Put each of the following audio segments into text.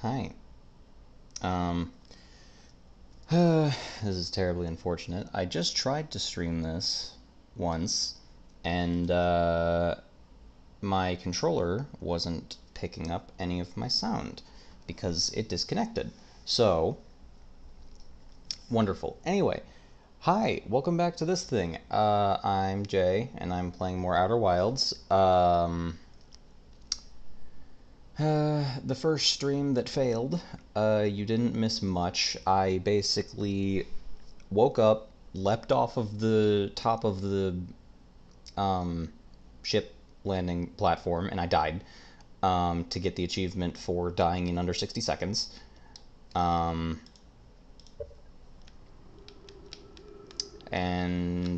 Hi. Um, this is terribly unfortunate. I just tried to stream this once, and my controller wasn't picking up any of my sound because it disconnected. So, wonderful. Anyway, hi, welcome back to this thing. I'm Jay, and I'm playing more Outer Wilds. The first stream that failed, you didn't miss much. I basically woke up, leapt off of the top of the ship landing platform, and I died to get the achievement for dying in under 60 seconds. And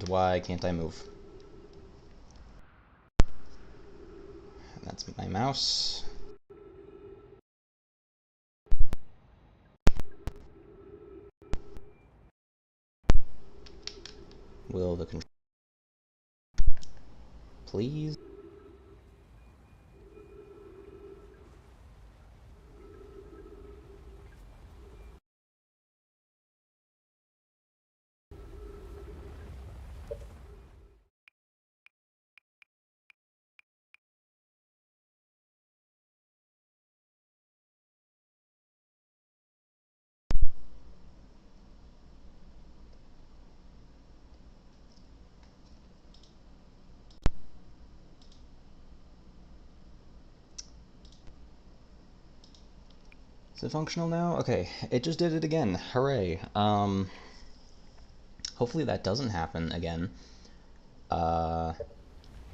why can't I move? That's my mouse. Will the control please? Is it functional now? Okay, it just did it again. Hooray. Hopefully that doesn't happen again. That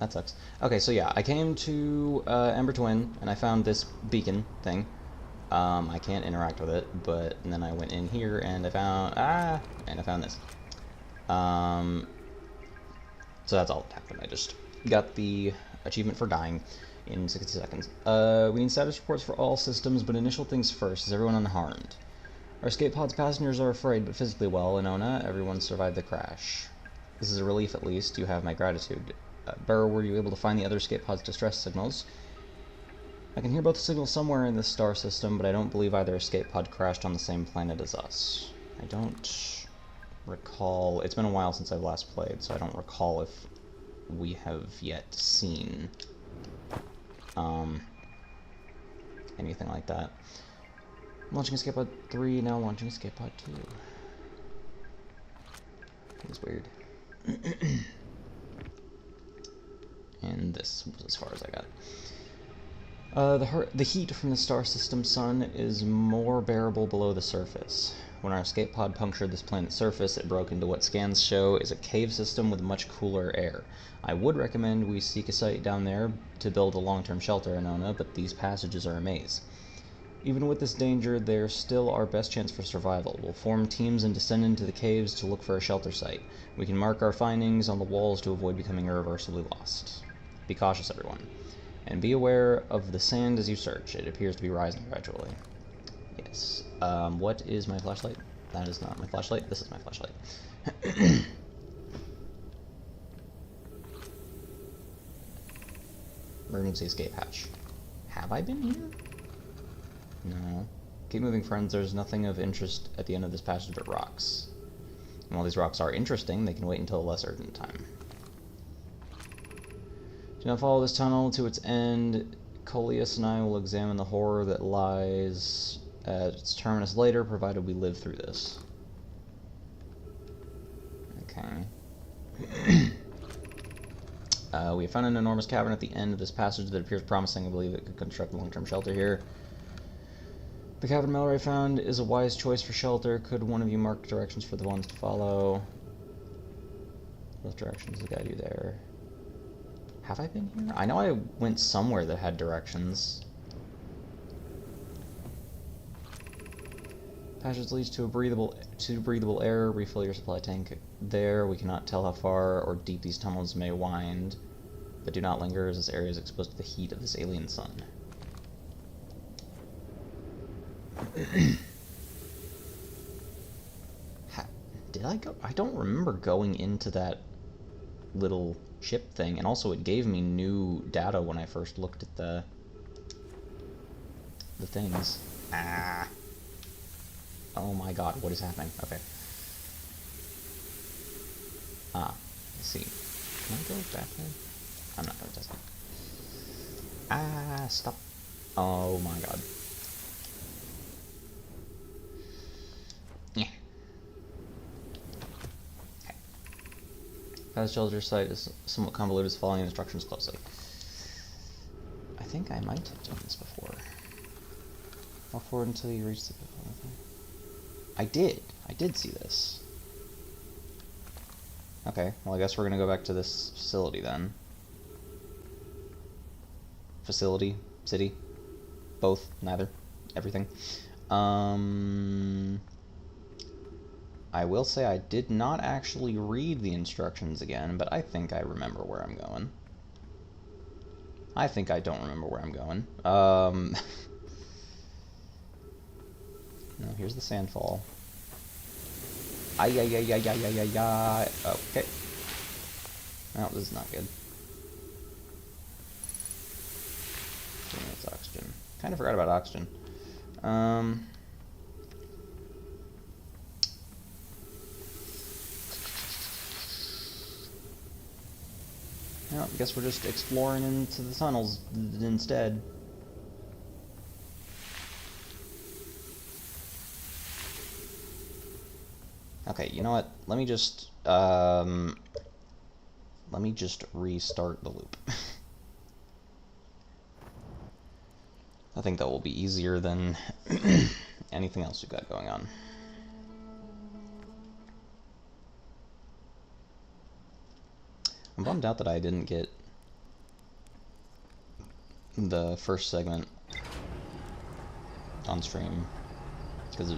sucks. Okay, so yeah, I came to Ember Twin, and I found this beacon thing. I can't interact with it, but and then I went in here, and I found this. So that's all that happened. I just got the achievement for dying in 60 seconds. We need status reports for all systems, but initial things first. Is everyone unharmed? Our escape pod's passengers are afraid, but physically well. Inona, everyone survived the crash. This is a relief, at least. You have my gratitude. Burrow, were you able to find the other escape pod's distress signals? I can hear both signals somewhere in this star system, but I don't believe either escape pod crashed on the same planet as us. I don't recall. It's been a while since I've last played, so I don't recall if we have yet seen anything like that. I'm launching escape pod 3, now launching escape pod 2. It's weird. And this was as far as I got. The heat from the star system sun is more bearable below the surface. When our escape pod punctured this planet's surface, it broke into what scans show is a cave system with much cooler air. I would recommend we seek a site down there to build a long-term shelter in Ona, but these passages are a maze. Even with this danger, they're still our best chance for survival. We'll form teams and descend into the caves to look for a shelter site. We can mark our findings on the walls to avoid becoming irreversibly lost. Be cautious, everyone. And be aware of the sand as you search. It appears to be rising gradually. Yes. What is my flashlight? That is not my flashlight. This is my flashlight. Emergency escape hatch. Have I been here? No. Keep moving, friends. There's nothing of interest at the end of this passage but rocks. And while these rocks are interesting, they can wait until a less urgent time. Do not follow this tunnel to its end. Coleus and I will examine the horror that lies at its terminus later, provided we live through this. Okay. We have found an enormous cavern at the end of this passage that appears promising. I believe it could construct a long-term shelter here. The cavern Mallory found is a wise choice for shelter. Could one of you mark directions for the ones to follow? Those directions will guide you there. Have I been here? I know I went somewhere that had directions. Passage leads to breathable air. Refill your supply tank there. We cannot tell how far or deep these tunnels may wind, but do not linger as this area is exposed to the heat of this alien sun. Did I go? I don't remember going into that little ship thing, and also it gave me new data when I first looked at the things. Ah. Oh my god, what is happening? Okay. Ah, let's see. Can I go back there? I'm not gonna test it. Ah, stop. Oh my god. Yeah. Okay. Past shelter site is somewhat convoluted, is following instructions closely. I think I might have done this before. Walk forward until you reach the... I did see this. Okay, well I guess we're gonna go back to this facility then. Facility? City? Both? Neither? Everything? I will say I did not actually read the instructions again, but I think I remember where I'm going. I think I don't remember where I'm going. No, here's the sandfall. Ay. Okay. No, this is not good. That's oxygen. Kind of forgot about oxygen. Well, I guess we're just exploring into the tunnels instead. Okay, you know what? Let me just restart the loop. I think that will be easier than anything else we've got going on. I'm bummed out that I didn't get the first segment on stream because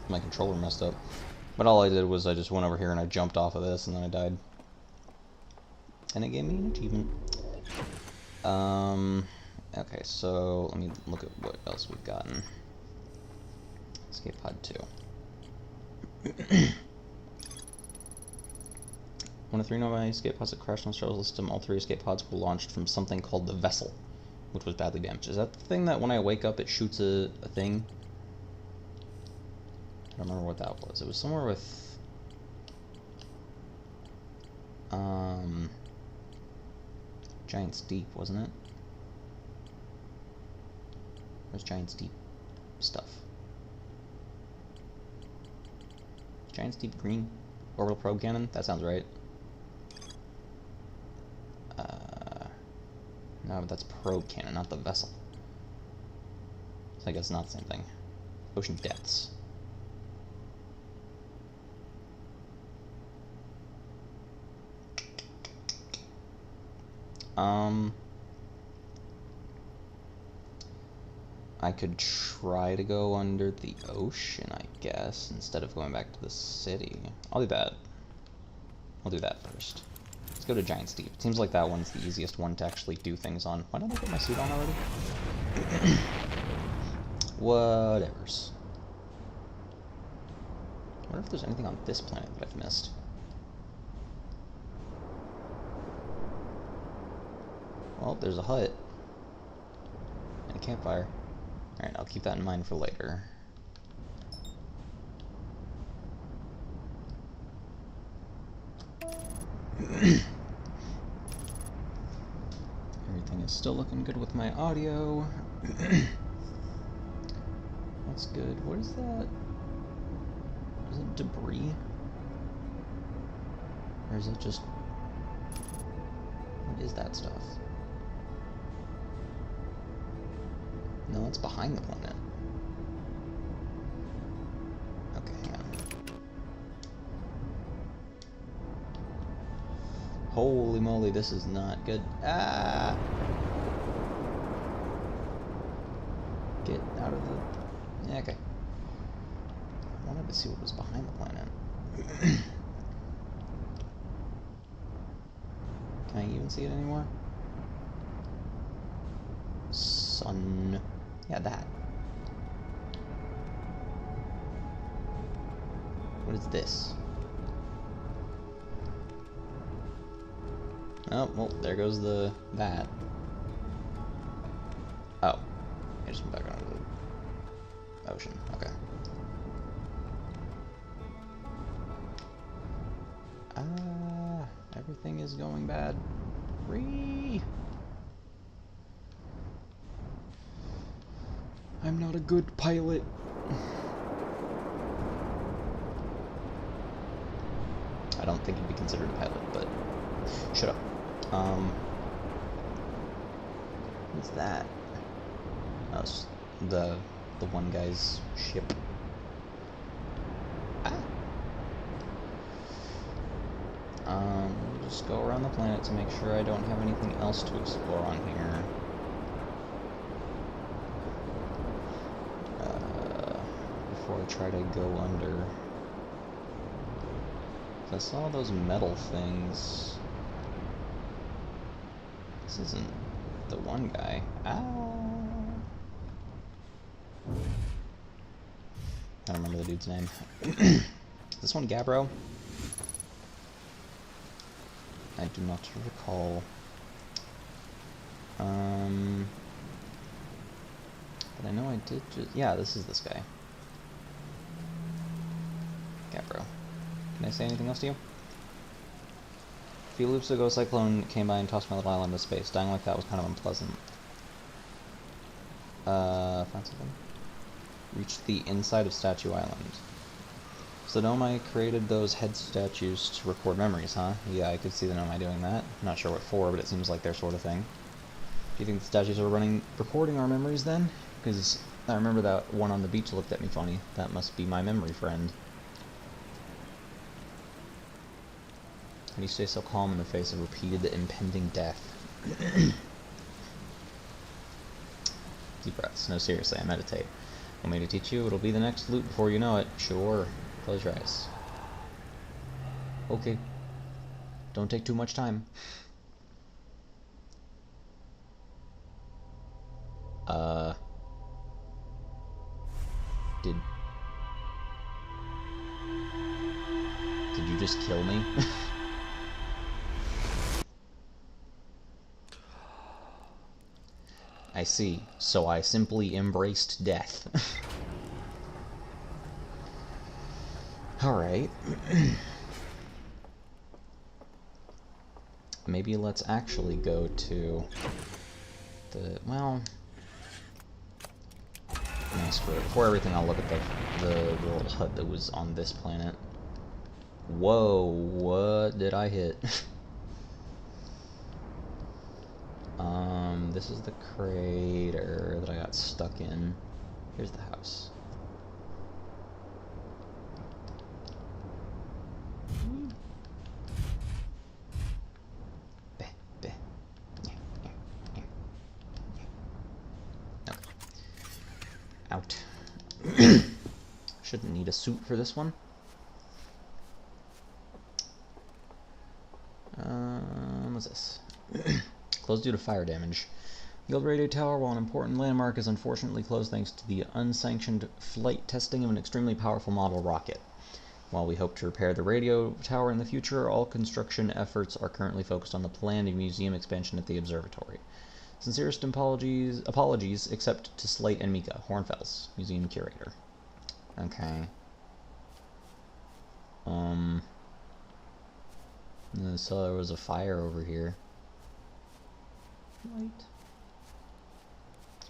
my controller messed up. But all I did was I just went over here and I jumped off of this and then I died. And it gave me an achievement. Okay, so let me look at what else we've gotten. Escape pod 2. One of 3 Novae escape pods that crashed on the shuttle system, all 3 escape pods were launched from something called the Vessel, which was badly damaged. Is that the thing that when I wake up it shoots a thing? I don't remember what that was. It was somewhere with... Giant's Deep, wasn't it? Where's Giant's Deep stuff? Giant's Deep green? Orbital probe cannon? That sounds right. No, but that's probe cannon, not the vessel. So I guess not the same thing. Ocean depths. I could try to go under the ocean, I guess, instead of going back to the city. I'll do that. I'll do that first. Let's go to Giant's Deep. It seems like that one's the easiest one to actually do things on. Why don't I get my suit on already? Whatevers. I wonder if there's anything on this planet that I've missed. Well, there's a hut. And a campfire. Alright, I'll keep that in mind for later. Everything is still looking good with my audio. That's good. What is that? Is it debris? Or is it just... What is that stuff? No, it's behind the planet. Okay, hang on. Holy moly, this is not good. Ah! Get out of the... Yeah, okay. I wanted to see what was behind the planet. Can I even see it anymore? Sun... Yeah, that. What is this? Oh, well, there goes that. Oh. I just went back onto the... Ocean, okay. Everything is going bad. I'm not a good pilot. I don't think he'd be considered a pilot, but shut up. What's that? Oh, it's the one guy's ship. Just go around the planet to make sure I don't have anything else to explore on here. Before I try to go under. I saw those metal things. This isn't the one guy. I don't remember the dude's name. This one Gabbro? I do not recall. But I know I did just... Yeah, this is this guy. Gabbro. Can I say anything else to you? A few loops ago, a cyclone came by and tossed my little island into space. Dying like that was kind of unpleasant. Found something. Reached the inside of Statue Island. So the Nomai created those head statues to record memories, huh? Yeah, I could see the Nomai doing that. I'm not sure what for, but it seems like their sort of thing. Do you think the statues are recording our memories then? Because I remember that one on the beach looked at me funny. That must be my memory friend. How do you stay so calm in the face of repeated impending death? Deep breaths. No, seriously, I meditate. Want me to teach you? It'll be the next loop before you know it. Sure. Close your eyes. Okay. Don't take too much time. Did you just kill me? I see. So I simply embraced death. Alright. Maybe let's actually go to the... well... nice. For everything, I'll look at the little hut that was on this planet. Whoa, what did I hit? This is the crater that I got stuck in. Here's the house. Okay. Out. Shouldn't need a suit for this one. What's this? Closed due to fire damage. Guild Radio Tower, while an important landmark, is unfortunately closed thanks to the unsanctioned flight testing of an extremely powerful model rocket. While we hope to repair the radio tower in the future, all construction efforts are currently focused on the planned museum expansion at the observatory. Sincerest apologies except to Slate and Mika, Hornfels, museum curator. Okay. So there was a fire over here. Light.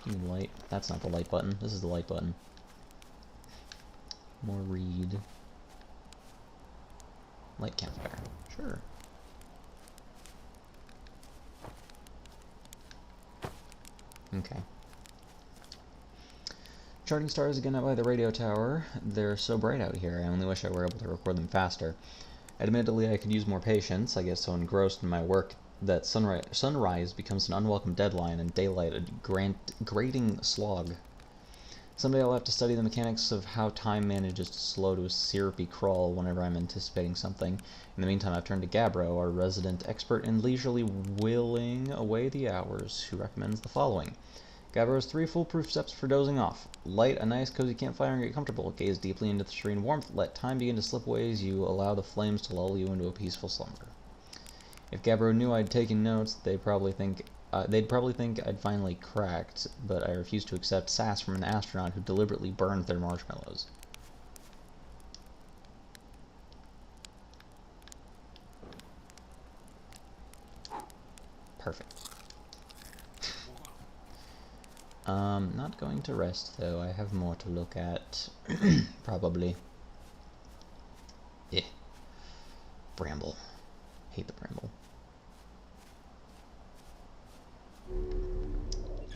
Give me light. That's not the light button. This is the light button. More read. Light campfire. Sure. Okay. Charting stars again out by the radio tower. They're so bright out here. I only wish I were able to record them faster. Admittedly, I could use more patience. I get so engrossed in my work that sunrise becomes an unwelcome deadline and daylight a grating slog. Someday I'll have to study the mechanics of how time manages to slow to a syrupy crawl whenever I'm anticipating something. In the meantime, I've turned to Gabbro, our resident expert in leisurely whiling away the hours, who recommends the following. Gabbro's 3 foolproof steps for dozing off. Light a nice cozy campfire and get comfortable. Gaze deeply into the serene warmth. Let time begin to slip away as you allow the flames to lull you into a peaceful slumber. If Gabbro knew I'd taken notes, they'd probably think they'd probably think I'd finally cracked, but I refuse to accept sass from an astronaut who deliberately burned their marshmallows. Perfect. Not going to rest, though. I have more to look at. Probably. Bramble. Hate the bramble.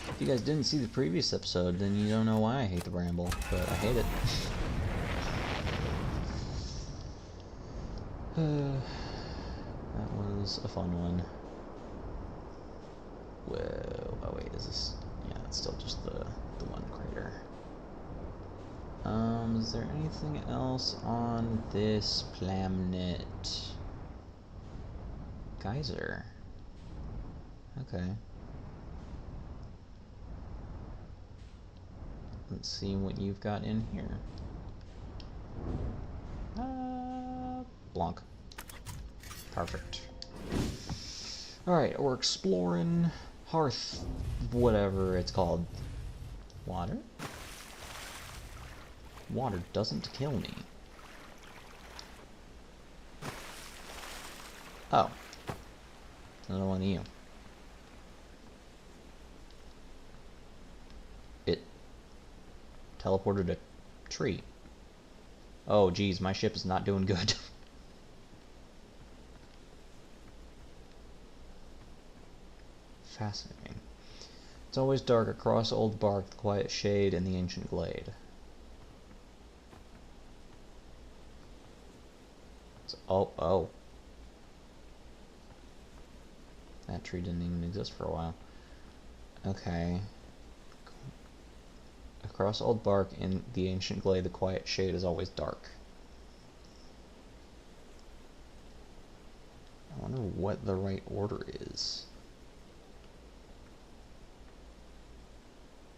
If you guys didn't see the previous episode, then you don't know why I hate the bramble, but I hate it. That was a fun one. Whoa, oh wait, is this... Yeah, it's still just the one crater. Is there anything else on this planet? Geyser. Okay. Let's see what you've got in here. Blanc. Perfect. Alright, we're exploring Hearth, whatever it's called. Water? Water doesn't kill me. Oh. Another one of you. It teleported a tree. Oh, geez, my ship is not doing good. Fascinating. It's always dark across old bark, the quiet shade, and the ancient glade. Oh. That tree didn't even exist for a while. Okay. Across old bark in the ancient glade, the quiet shade is always dark. I wonder what the right order is.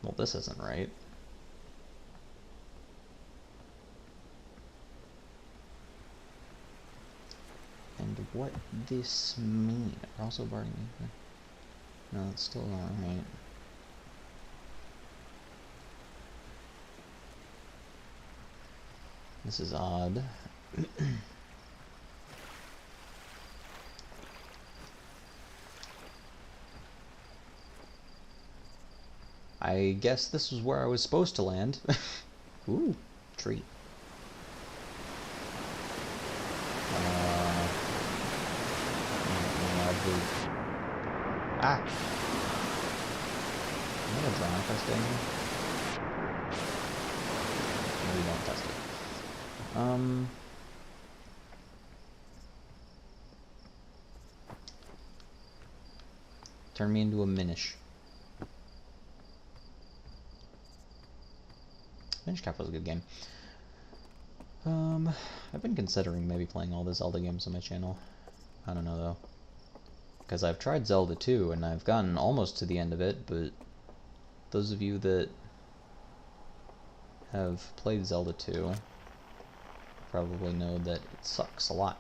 Well, this isn't right. And what this mean? Also burning. No, it's still not right. This is odd. I guess this was where I was supposed to land. Ooh, tree. Ah! Am I gonna drown if I stay in here? Maybe don't test it. Turn me into a Minish. Minish Cap was a good game. I've been considering maybe playing all the Zelda games on my channel. I don't know though. Because I've tried Zelda 2 and I've gotten almost to the end of it, but those of you that have played Zelda 2 probably know that it sucks a lot.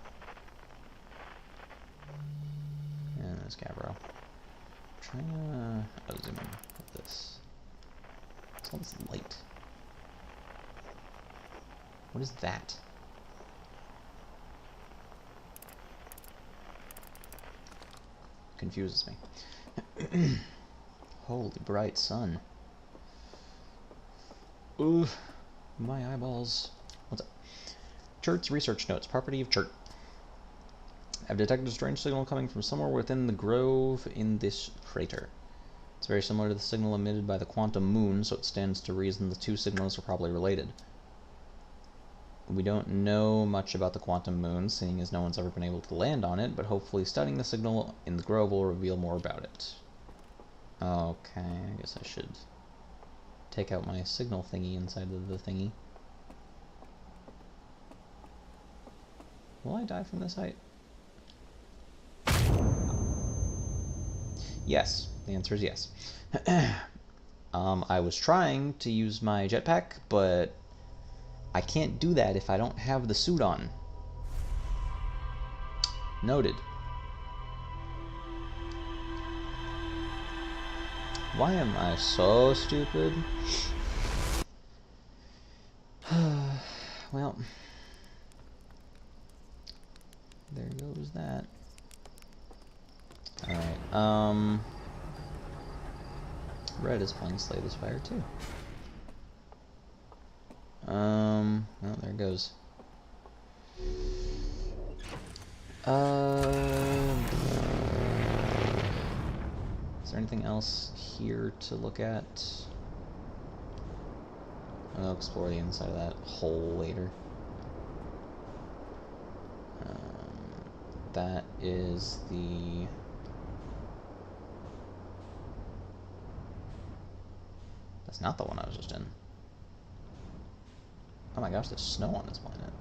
And there's Gabbro. Trying to zoom in with this. It's all this light. What is that? Confuses me. Holy bright sun. Ooh, my eyeballs. What's up? Chert's research notes. Property of Chert. I've detected a strange signal coming from somewhere within the grove in this crater. It's very similar to the signal emitted by the quantum moon, so it stands to reason the two signals are probably related. We don't know much about the quantum moon, seeing as no one's ever been able to land on it, but hopefully studying the signal in the grove will reveal more about it. Okay, I guess I should take out my signal thingy inside of the thingy. Will I die from this height? Yes, the answer is yes. I was trying to use my jetpack, but I can't do that if I don't have the suit on. Noted. Why am I so stupid? Well, there goes that. Alright, Red is playing Slay the Spire too. Well, there it goes. Is there anything else here to look at? I'll explore the inside of that hole later. That is the... That's not the one I was just in. Oh my gosh, there's snow on this planet.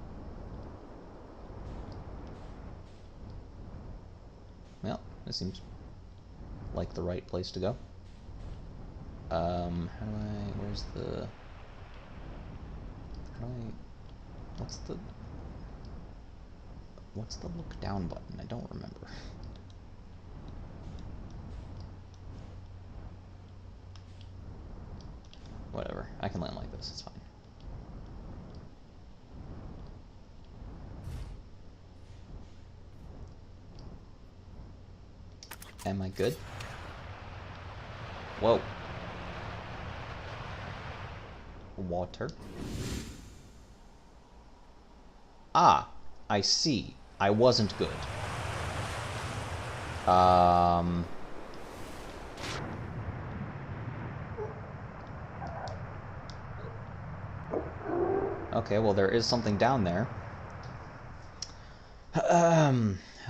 Well, this seems like the right place to go. How do I... Where's the... How do I... What's the look down button? I don't remember. Whatever. I can land like this. It's fine. Am I good? Whoa. Water. Ah, I see. I wasn't good. Okay, well there is something down there.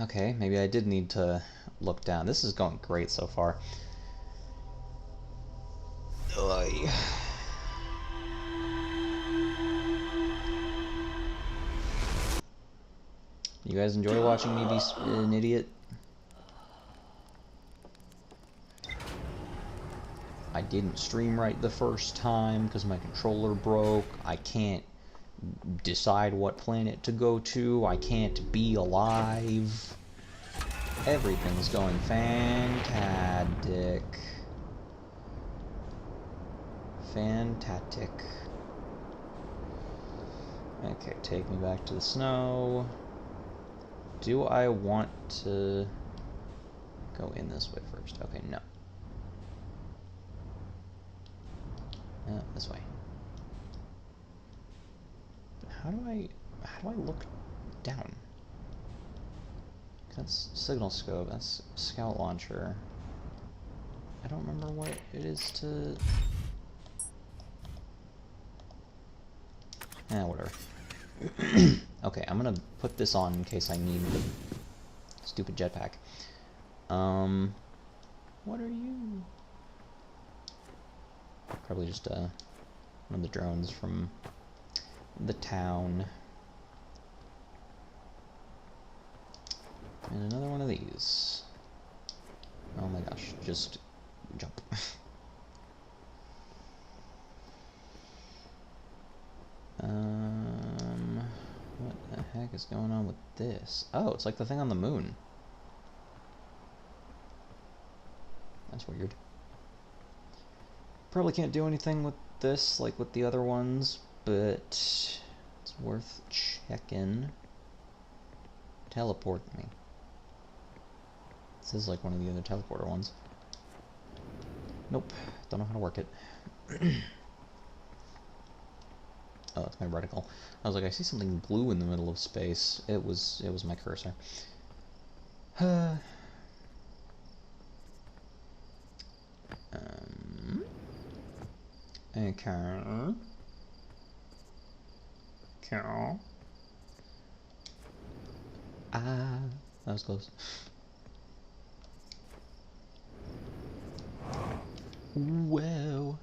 Okay, maybe I did need to look down. This is going great so far. Oy. You guys enjoy watching me be an idiot? I didn't stream right the first time because my controller broke. I can't decide what planet to go to. I can't be alive. Everything's going fantastic. Fantastic. Okay, take me back to the snow. Do I want to go in this way first? Okay, no. This way. How do I look down? That's signal scope, that's scout launcher. I don't remember what it is to... whatever. Okay, I'm gonna put this on in case I need the stupid jetpack. What are you? Probably just one of the drones from the town. And another one of these. Oh my gosh, just jump. What the heck is going on with this? Oh, it's like the thing on the moon. That's weird. Probably can't do anything with this like with the other ones, but it's worth checking. Teleport me. This is like one of the other teleporter ones. Nope, don't know how to work it. Oh, that's my reticle. I was like, I see something blue in the middle of space. It was my cursor. Okay. Cow. Ah, that was close. Whoa.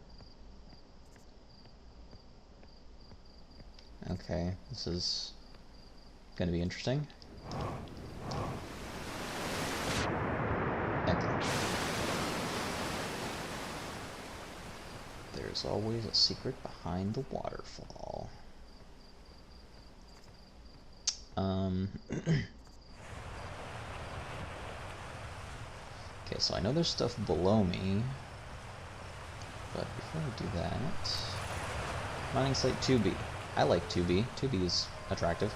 Okay, this is gonna be interesting. Okay. There's always a secret behind the waterfall. Okay, so I know there's stuff below me. But before I do that, mining site 2B. I like 2B. 2B is attractive.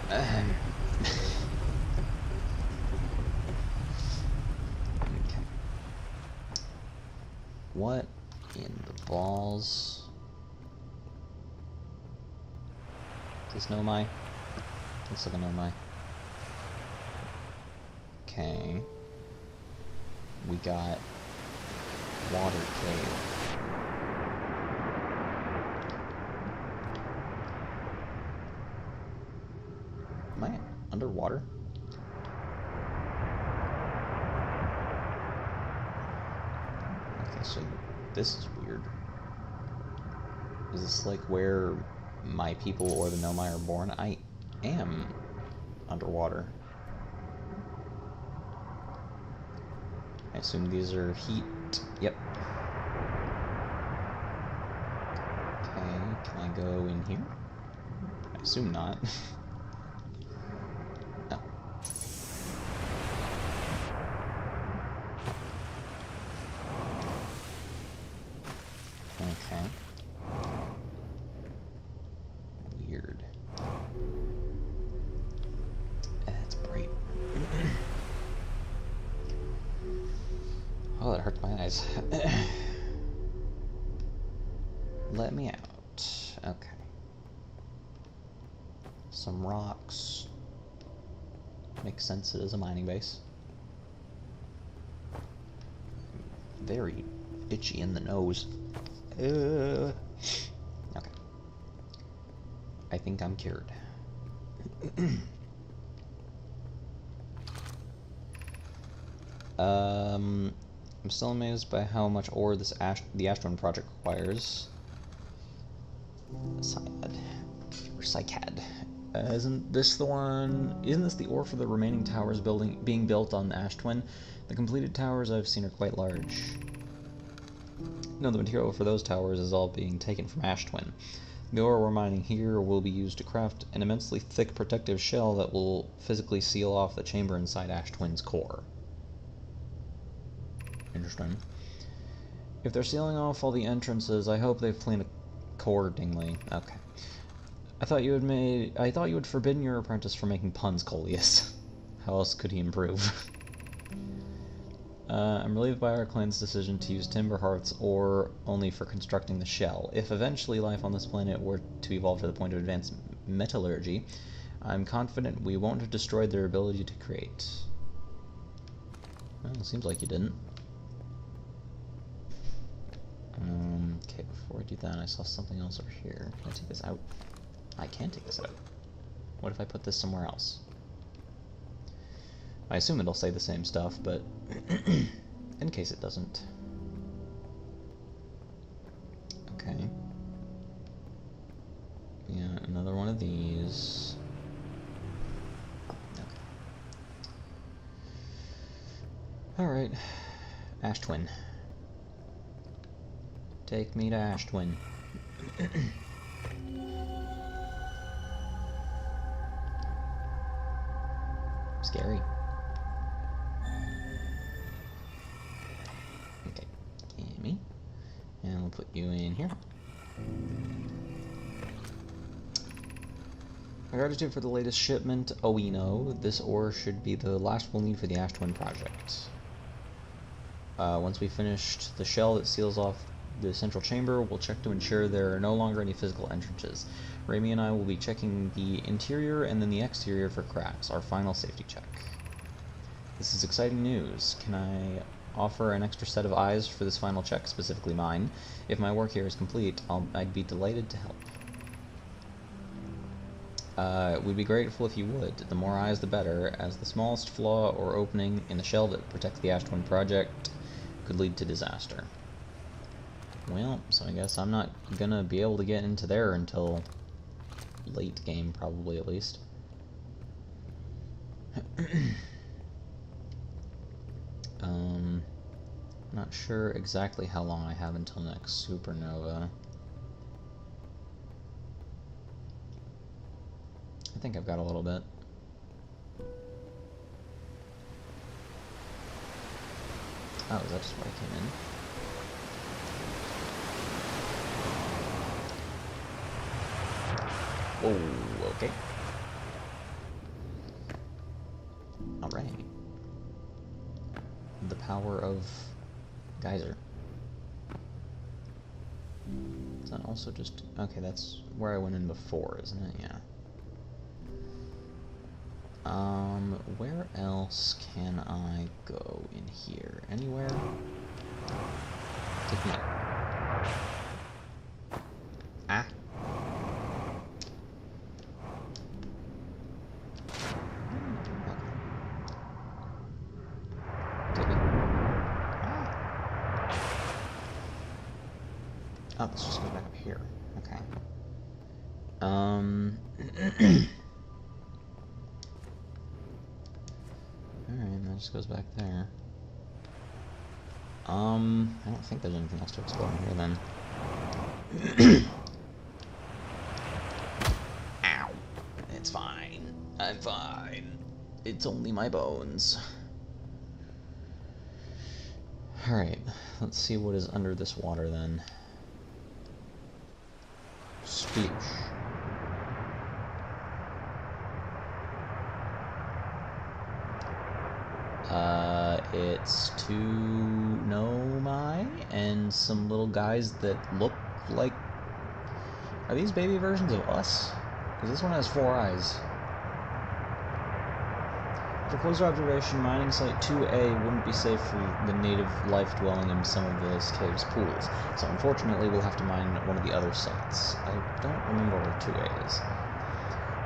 Okay. What in the balls? Is this Nomai? Looks like a Nomai. Okay. We got water cave. Am I underwater? Okay, so this is weird. Is this like where my people or the Nomai are born? I am underwater. I assume these are heat. Yep. Okay, can I go in here? I assume not. Oh. Okay. Weird. That's bright. Oh, that hurts my eyes. Let me out. Okay. Some rocks. Makes sense, it is a mining base. Very itchy in the nose. Okay. I think I'm cured. I'm still amazed by how much ore the Ashtwin project requires. Cycad. Or Cycad. Isn't this the ore for the remaining towers being built on the Ashtwin? The completed towers I've seen are quite large. No, the material for those towers is all being taken from Ashtwin. The ore we're mining here will be used to craft an immensely thick protective shell that will physically seal off the chamber inside Ashtwin's core. Interesting. If they're sealing off all the entrances, I hope they've planned accordingly. Okay. I thought you had forbidden your apprentice from making puns, Coleus. How else could he improve? I'm relieved by our clan's decision to use Timberheart's ore only for constructing the shell. If eventually life on this planet were to evolve to the point of advanced metallurgy, I'm confident we won't have destroyed their ability to create. Well, it seems like you didn't. Okay, before I do that, I saw something else over here. Can I take this out? I can take this out. What if I put this somewhere else? I assume it'll say the same stuff, but in case it doesn't. Okay. Yeah, another one of these. Okay. Alright. Ashtwin. Take me to Ashtwin. Scary. Okay, gimme. And we'll put you in here. My gratitude for the latest shipment, Oino. This ore should be the last we'll need for the Ashtwin project. Once we finished the shell that seals off the central chamber, we'll check to ensure there are no longer any physical entrances. Raimi and I will be checking the interior and then the exterior for cracks, our final safety check. This is exciting news. Can I offer an extra set of eyes for this final check, specifically mine? If my work here is complete, I'd be delighted to help. We'd be grateful if you would. The more eyes, the better, as the smallest flaw or opening in the shell that protects the Ashtwin project could lead to disaster. Well, so I guess I'm not gonna be able to get into there until late game, probably, at least. Not sure exactly how long I have until next supernova. I think I've got a little bit. Oh, is that just where I came in? Oh, okay. Alright. The power of Geyser. Is that also just... Okay, that's where I went in before, isn't it? Yeah. Where else can I go in here? Anywhere? Take me up. Ah. Take me. Ah. Oh, this just goes back up here. Okay. Alright, that just goes back there. I don't think there's anything else to explore in here then. Ow. It's fine. I'm fine. It's only my bones. Alright, let's see what is under this water then. Sploosh. It's two Nomai and some little guys that look like... Are these baby versions of us? Because this one has 4 eyes. For closer observation, mining site 2A wouldn't be safe for the native life dwelling in some of this cave's pools, so unfortunately we'll have to mine one of the other sites. I don't remember where 2A is.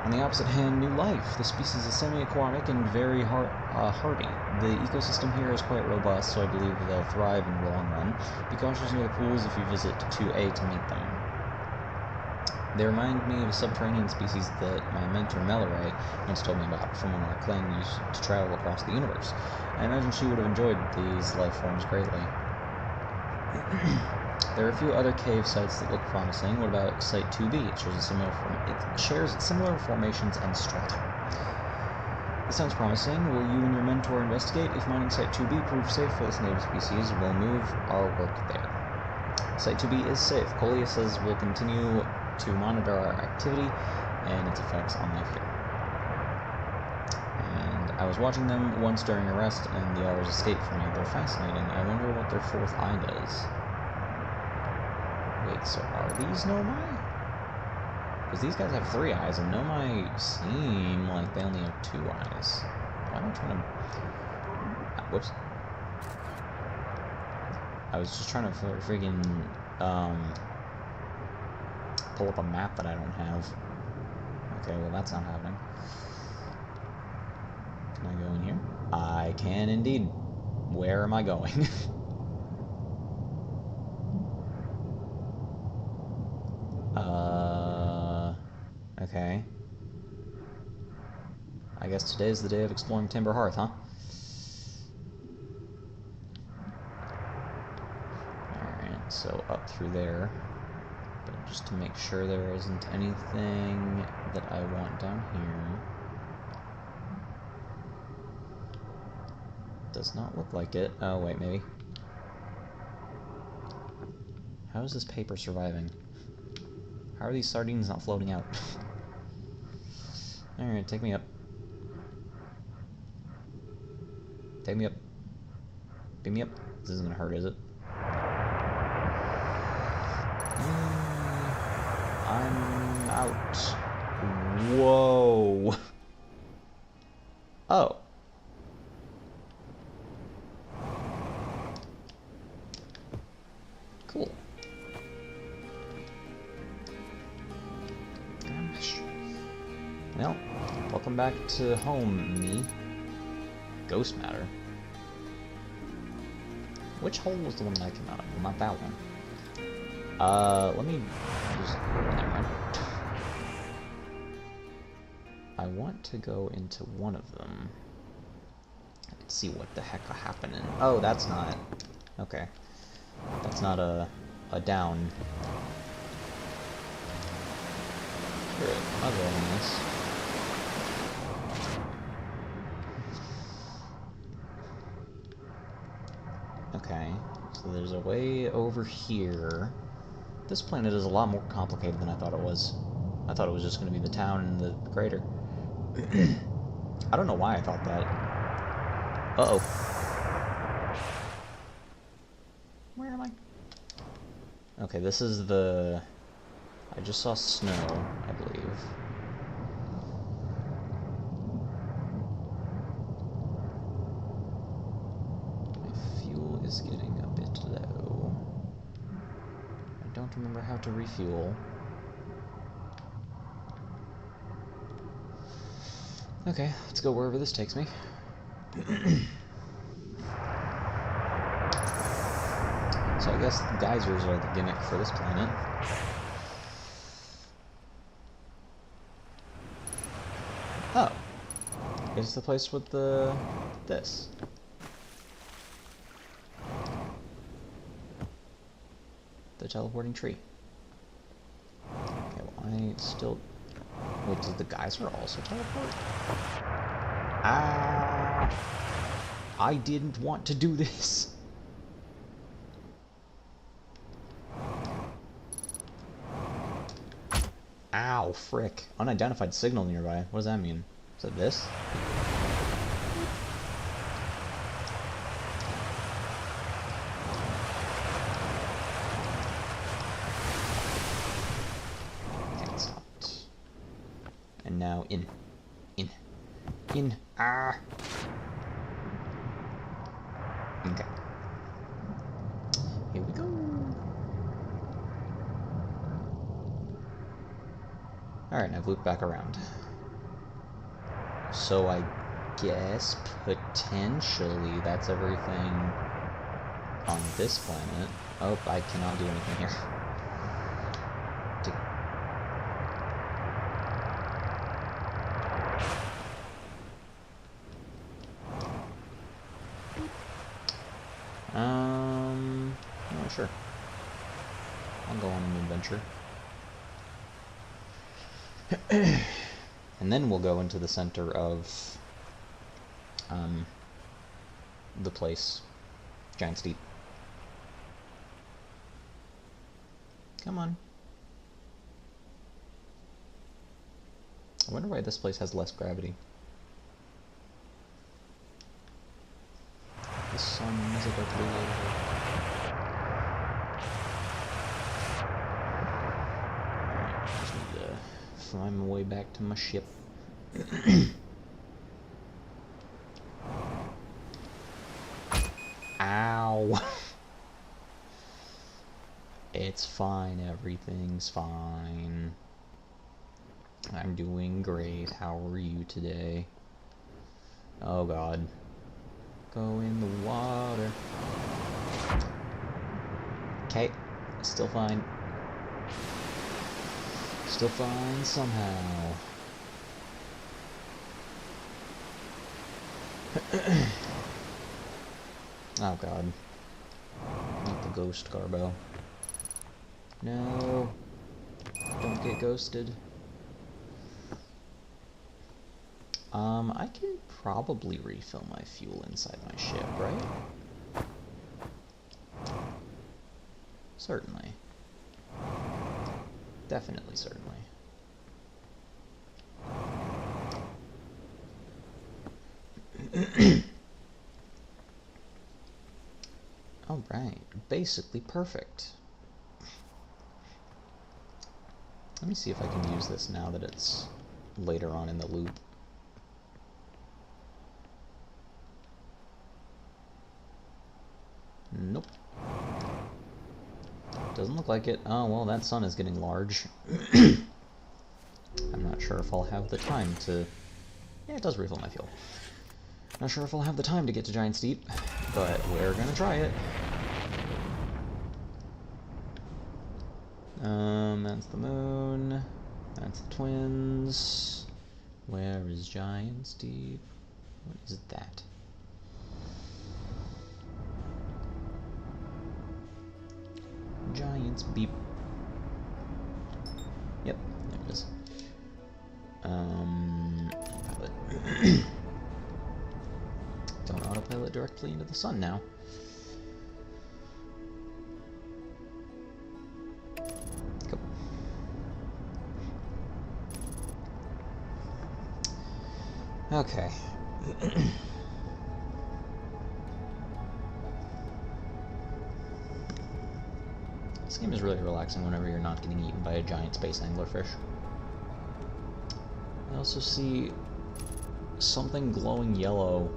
On the opposite hand, new life. The species is semi-aquatic and very hardy. The ecosystem here is quite robust, so I believe they'll thrive in the long run. Be cautious near the pools if you visit 2A to meet them. They remind me of a subterranean species that my mentor Melloray once told me about, from when our clan used to travel across the universe. I imagine she would have enjoyed these life forms greatly. There are a few other cave sites that look promising. What about Site 2B? It shares similar formations and strata. This sounds promising. Will you and your mentor investigate? If mining Site 2B proves safe for this native species, we'll move our work there. Site 2B is safe. Colia says we'll continue to monitor our activity and its effects on life here. And I was watching them once during arrest, and the others escaped from me. They're fascinating. I wonder what their 4th eye does. Wait, so are these Nomai? Because these guys have 3 eyes, and Nomai seem like they only have 2 eyes. Why am I trying to... Whoops. I was just trying to friggin' pull up a map that I don't have. Okay, well that's not happening. Can I go in here? I can indeed. Where am I going? Okay. I guess today's the day of exploring Timber Hearth, huh? Alright, so up through there. But just to make sure there isn't anything that I want down here. Does not look like it. Oh, wait, maybe. How is this paper surviving? How are these sardines not floating out? Alright, take me up. Take me up. Pick me up. This isn't gonna hurt, is it? I'm out. Whoa. Oh. Cool. Gosh. Well, welcome back to home, me. Ghost matter. Which hole was the one that I came out of? Well, not that one. Let me just... Never mind. I want to go into one of them. Let's see what the heck happening. Oh, that's not... Okay. That's not a down. Good. I'll go in this. Okay, so there's a way over here. This planet is a lot more complicated than I thought it was. I thought it was just going to be the town and the crater. I don't know why I thought that. Uh-oh. Where am I? Okay, this is the... I just saw snow, I believe. My fuel is getting a bit low. I don't remember how to refuel. Okay, let's go wherever this takes me. So I guess the geysers are the gimmick for this planet. Oh. It's the place with the... this. The teleporting tree. Okay, well, I still... Wait, did the geyser also teleport? Ah! I didn't want to do this. Ow, frick. Unidentified signal nearby. What does that mean? Is it this? Okay, it's not. And now in. In. In. Ah! Okay. Here we go. Alright, I've looped back around. So I guess, potentially, that's everything on this planet. Oh, I cannot do anything here. Oh, sure. I'll go on an adventure. And then we'll go into the center of the place, Giant's Deep. Come on. I wonder why this place has less gravity. The sun is about to be over. Just need to find my way back to my ship. Ow! It's fine, everything's fine. I'm doing great. How are you today? Oh god. Go in the water. Okay, still fine. Still fine somehow. Oh god. Not the ghost Garbo. No. Don't get ghosted. I can probably refill my fuel inside my ship, right? Certainly. Definitely, certainly. Alright, basically perfect. Let me see if I can use this now that it's later on in the loop. Nope. Doesn't look like it. Oh, well, that sun is getting large. I'm not sure if I'll have the time to... Yeah, it does refill my fuel. Not sure if I'll have the time to get to Giant's Deep, but we're gonna try it. That's the moon. That's the twins. Where is Giant's Deep? What is that? Giant's Beep. Yep, there it is. Autopilot. Don't autopilot directly into the sun now. Go. Okay. This game is really relaxing whenever you're not getting eaten by a giant space anglerfish. I also see something glowing yellow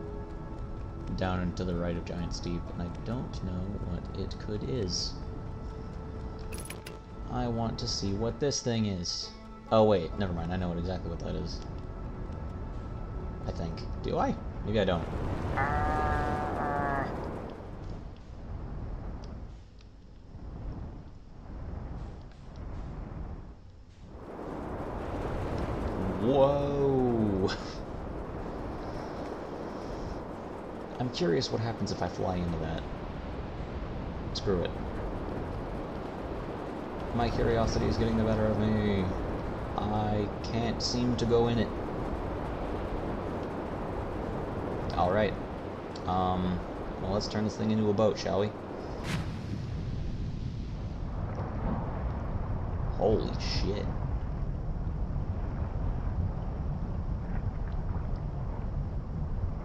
down and to the right of Giant's Deep, and I don't know what it could is. I want to see what this thing is. Oh wait, never mind, I know exactly what that is. I think. Do I? Maybe I don't. Whoa! I'm curious what happens if I fly into that. Screw it. My curiosity is getting the better of me. I can't seem to go in it. Alright. Well, let's turn this thing into a boat, shall we? Holy shit.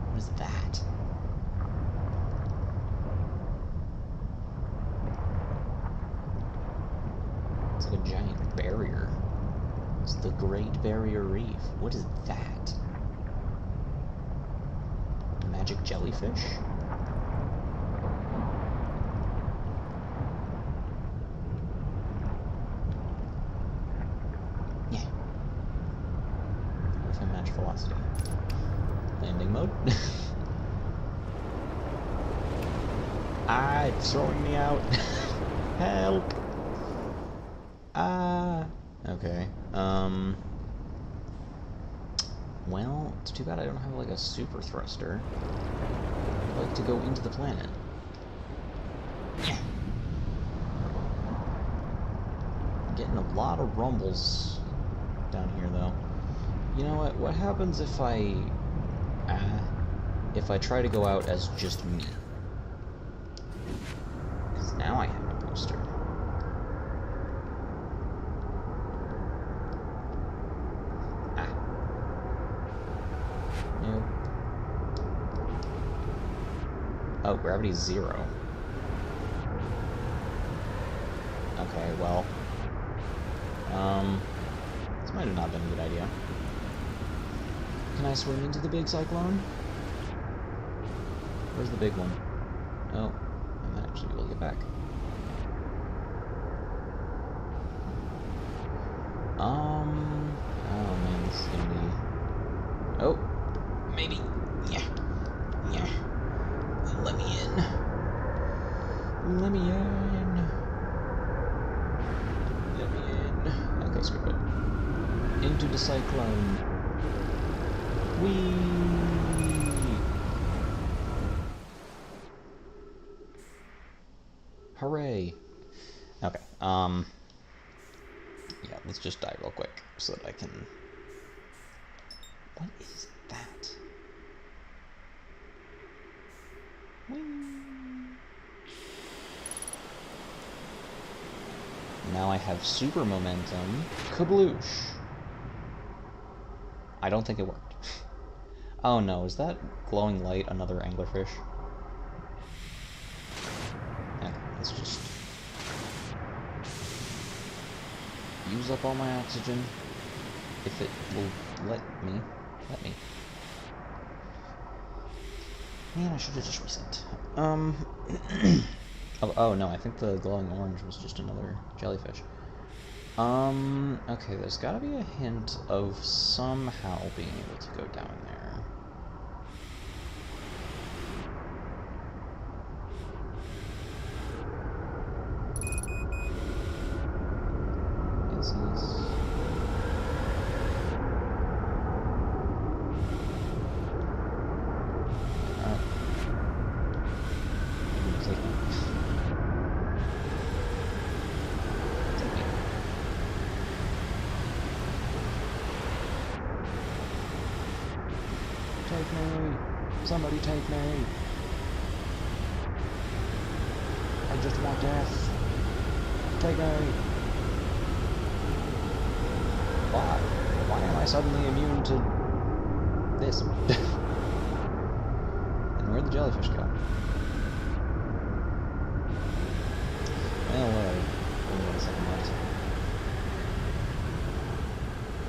What is that? It's like a giant barrier. It's the Great Barrier Reef. What is that? Magic jellyfish? Yeah. What if I match velocity? Landing mode? Ah, it's throwing me out. Help! Ah. Okay. Well, it's too bad I don't have like a super thruster. I'd like to go into the planet. Yeah. Getting a lot of rumbles down here, though. You know what? What happens if I try to go out as just me? Because now I have a booster. Nope. Oh, gravity's 0. Okay, well. This might have not been a good idea. Can I swim into the big cyclone? Where's the big one? Oh, I might actually be able to get back. Oh man, this is gonna be... Oh, maybe. Yeah. Yeah. Let me in. Let me in. Let me in. Okay, screw it. Into the cyclone. Whee! Hooray! Okay, yeah, let's just die real quick so that I can... What is that? Whee! Now I have super momentum. Kabloosh! I don't think it worked. Oh no, is that glowing light another anglerfish? Okay, let's just use up all my oxygen. If it will let me. Man, I should have just reset. Oh no, I think the glowing orange was just another jellyfish. Okay, there's gotta be a hint of somehow being able to go down there. Is this... Take me! Somebody take me! I just want death! Take me! Why? Why am I suddenly immune to This. And where'd the jellyfish go? Well, whatever. Maybe a second left.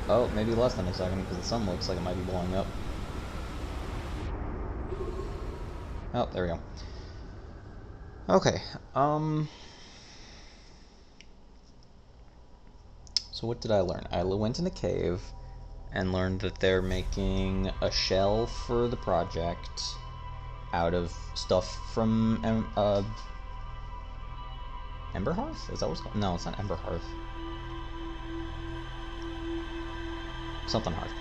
Oh, maybe less than a second, because the sun looks like it might be blowing up. Oh, there we go. Okay, so what did I learn? I went in a cave and learned that they're making a shell for the project out of stuff from Ember Hearth? Is that what it's called? No, it's not Ember Hearth. Something Hearth.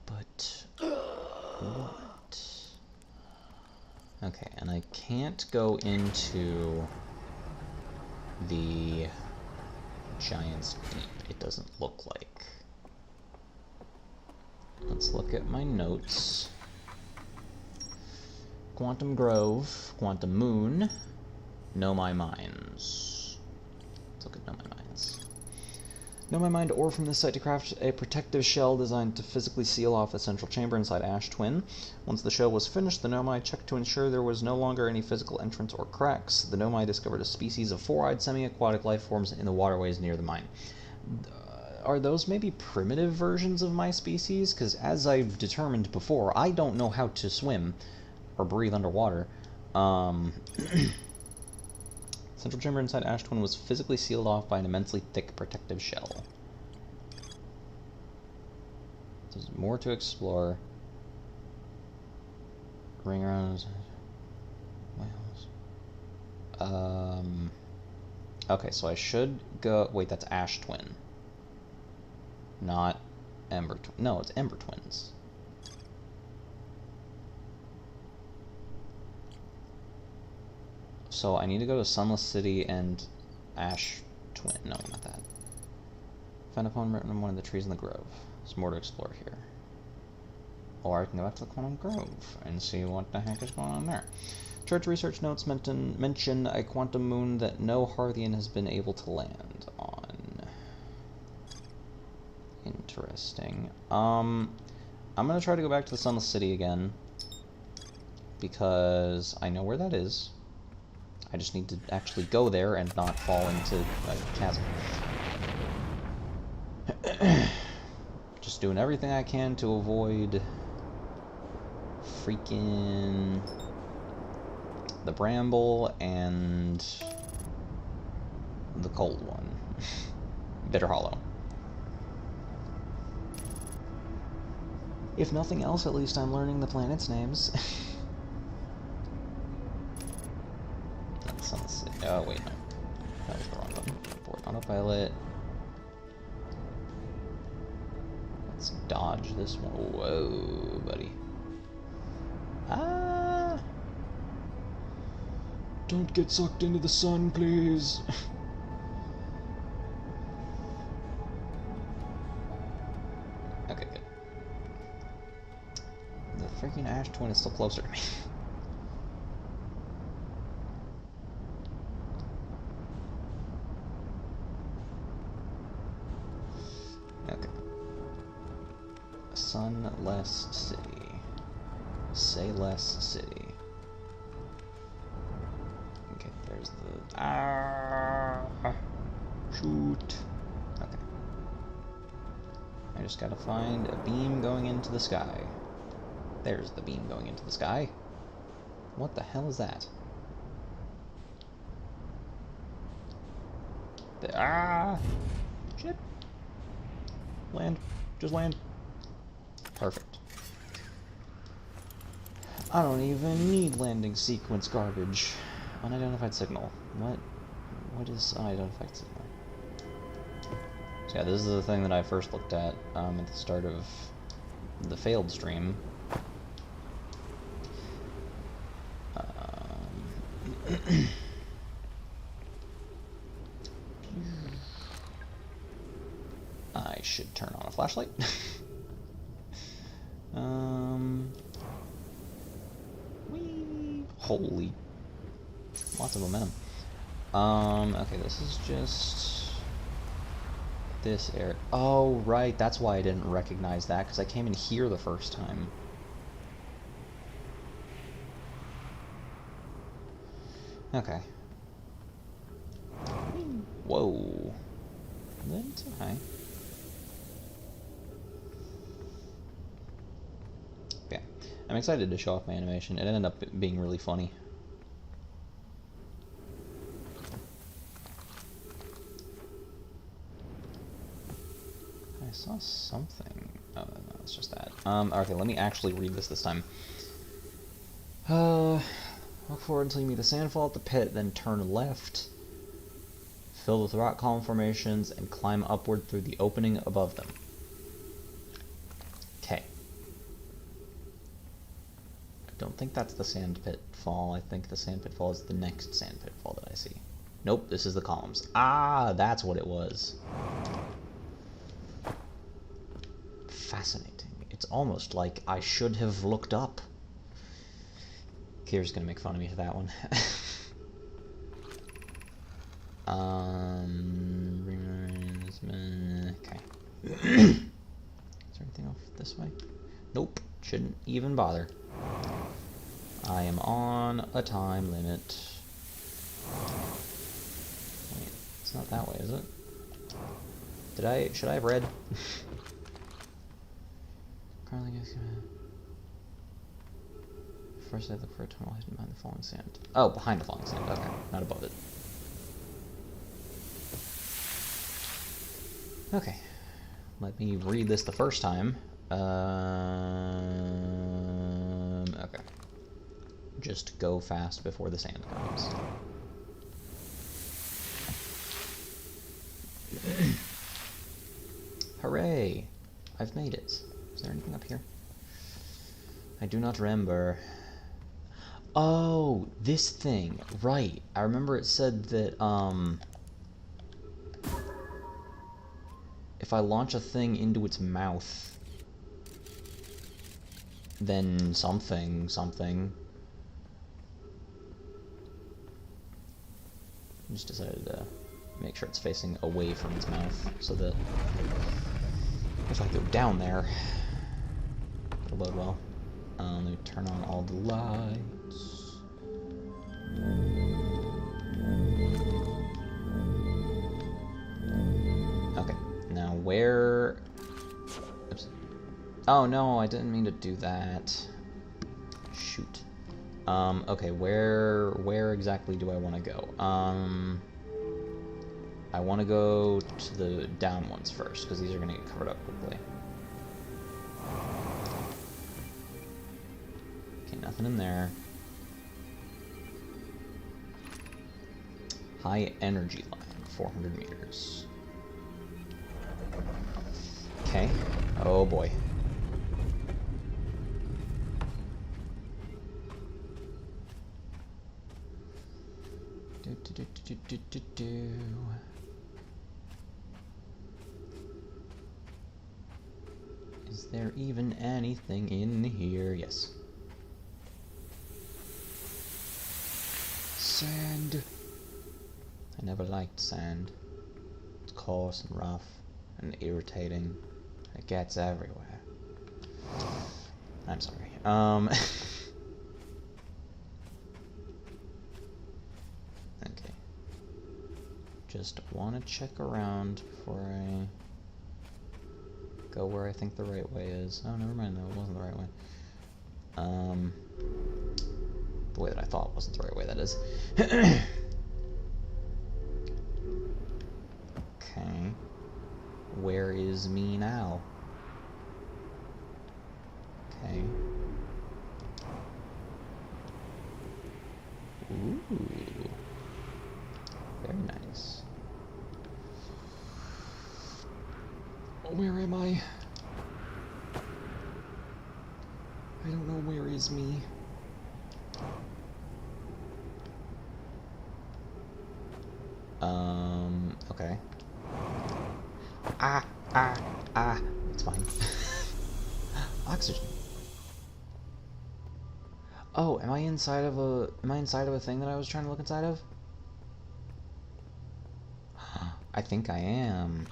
But what? Okay, and I can't go into the Giant's Deep, it doesn't look like. Let's look at my notes. Quantum Grove, Quantum Moon, Nomai Mines. Let's look at Nomai Mines. Nomai mined ore from this site to craft a protective shell designed to physically seal off the central chamber inside Ash Twin. Once the shell was finished, the Nomai checked to ensure there was no longer any physical entrance or cracks. The Nomai discovered a species of four-eyed semi-aquatic life forms in the waterways near the mine. Are those maybe primitive versions of my species? Because as I've determined before, I don't know how to swim or breathe underwater. Central chamber inside Ash Twin was physically sealed off by an immensely thick protective shell. There's more to explore. Ring around. Okay, so I should go. Wait, that's Ash Twin. Not Ember Twin. No, it's Ember Twins. So I need to go to Sunless City and Ash Twin. No, not that. Find a poem written in one of the trees in the grove. There's more to explore here. Or I can go back to the Quantum Grove and see what the heck is going on there. Church research notes mention a quantum moon that no Hearthian has been able to land on. Interesting. I'm gonna try to go back to the Sunless City again because I know where that is. I just need to actually go there and not fall into a chasm. Just doing everything I can to avoid freaking the bramble and the cold one. Bitter Hollow. If nothing else, at least I'm learning the planets' names. Oh, wait, no. That was the wrong button. Board autopilot. Let's dodge this one. Whoa, buddy. Ah! Don't get sucked into the sun, please. Okay, good. The freaking Ash Twin is still closer to me. Sunless City. Say less city. Okay, there's the... Shoot! Okay. I just gotta find a beam going into the sky. There's the beam going into the sky. What the hell is that? Shit! Land. Just land. Perfect. I don't even need landing sequence garbage. Unidentified signal. What is unidentified signal? So yeah, this is the thing that I first looked at the start of the failed stream. I should turn on a flashlight. Whee! Holy, lots of momentum. Okay, this is just this area. Oh, right, that's why I didn't recognize that, because I came in here the first time. Okay. Whoa. That's okay. Yeah. I'm excited to show off my animation. It ended up being really funny. I saw something. Oh, no, it's just that. Okay, let me actually read this time. Walk forward until you meet the sandfall at the pit, then turn left, filled with rock column formations, and climb upward through the opening above them. Okay. I don't think that's the sand pitfall. I think the sand pitfall is the next sand pitfall that I see. Nope, this is the columns. Ah, that's what it was. Fascinating. It's almost like I should have looked up. Kira's gonna make fun of me for that one. Okay. Is there anything off this way? Nope. Shouldn't even bother. I am on a time limit. Wait, it's not that way, is it? Should I have read? First I look for a tunnel hidden behind the falling sand. Oh, behind the falling sand. Okay, not above it. Okay, let me read this the first time. Okay. Just go fast before the sand comes. Hooray! I've made it. Is there anything up here? I do not remember. Oh, this thing. Right. I remember it said that, if I launch a thing into its mouth, then something. I just decided to make sure it's facing away from its mouth, so that if I go down there, it'll load well. Let me turn on all the lights. Okay, now where... Oops. Oh no, I didn't mean to do that. Shoot. Okay, where exactly do I want to go? I want to go to the down ones first, because these are going to get covered up quickly. Okay, nothing in there. High energy line, 400 meters. Okay. Oh boy. Is there even anything in here? Yes. Sand. I never liked sand. It's coarse and rough and irritating. It gets everywhere. I'm sorry. Okay. Just want to check around before I go where I think the right way is. Oh, never mind, though. It wasn't the right way. The way that I thought wasn't the right way, that is. Okay. Where is me now? Okay. Ooh. Very nice. Where am I? I don't know where is me. Okay. It's fine. Oxygen. Oh, am I inside of a thing that I was trying to look inside of? I think I am.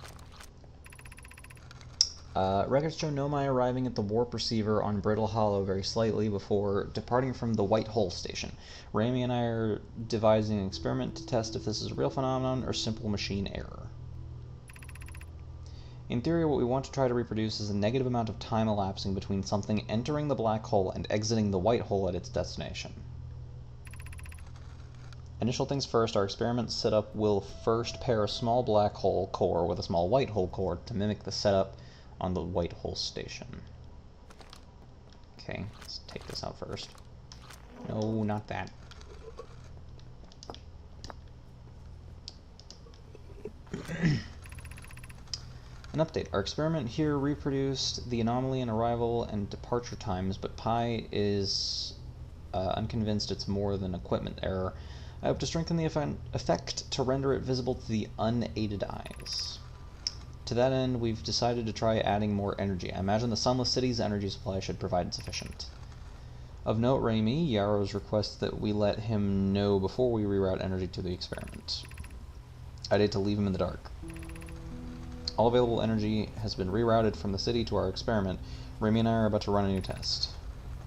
Records show Nomai arriving at the warp receiver on Brittle Hollow very slightly before departing from the White Hole station. Rami and I are devising an experiment to test if this is a real phenomenon or simple machine error. In theory, what we want to try to reproduce is a negative amount of time elapsing between something entering the black hole and exiting the white hole at its destination. Initial things first, our experiment setup will first pair a small black hole core with a small white hole core to mimic the setup on the White Hole station. Okay, let's take this out first. No, not that. An update. Our experiment here reproduced the anomaly in arrival and departure times, but Pi is unconvinced it's more than equipment error. I hope to strengthen the effect to render it visible to the unaided eyes. To that end, we've decided to try adding more energy. I imagine the Sunless City's energy supply should provide sufficient. Of note, Raimi, Yarrow's requests that we let him know before we reroute energy to the experiment. I'd hate to leave him in the dark. All available energy has been rerouted from the city to our experiment. Raimi and I are about to run a new test.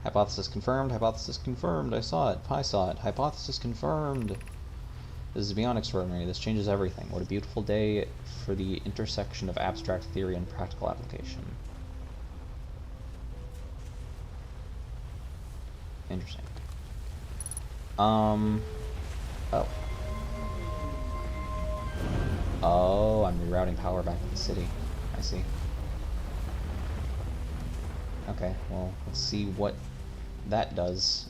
Hypothesis confirmed, hypothesis confirmed, I saw it, Pi saw it, hypothesis confirmed. This is beyond extraordinary. This changes everything. What a beautiful day for the intersection of abstract theory and practical application. Interesting. Oh. Oh, I'm rerouting power back to the city. I see. Okay, well, let's see what that does.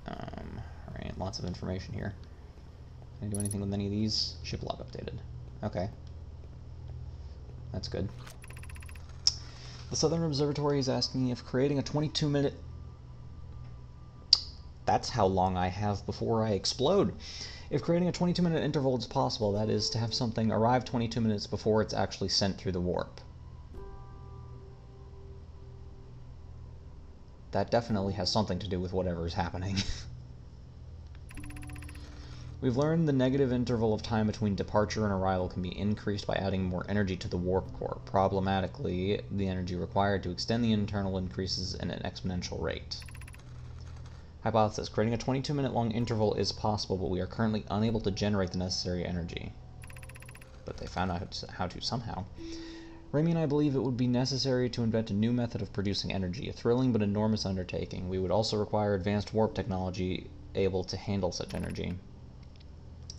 Alright, lots of information here. Can I do anything with any of these? Ship log updated. Okay. That's good. The Southern Observatory is asking if creating a 22-minute... That's how long I have before I explode. If creating a 22-minute interval is possible, that is, to have something arrive 22 minutes before it's actually sent through the warp. That definitely has something to do with whatever is happening. We've learned the negative interval of time between departure and arrival can be increased by adding more energy to the warp core. Problematically, the energy required to extend the internal increases at an exponential rate. Hypothesis. Creating a 22-minute long interval is possible, but we are currently unable to generate the necessary energy. But they found out how to somehow. Raimi and I believe it would be necessary to invent a new method of producing energy, a thrilling but enormous undertaking. We would also require advanced warp technology able to handle such energy.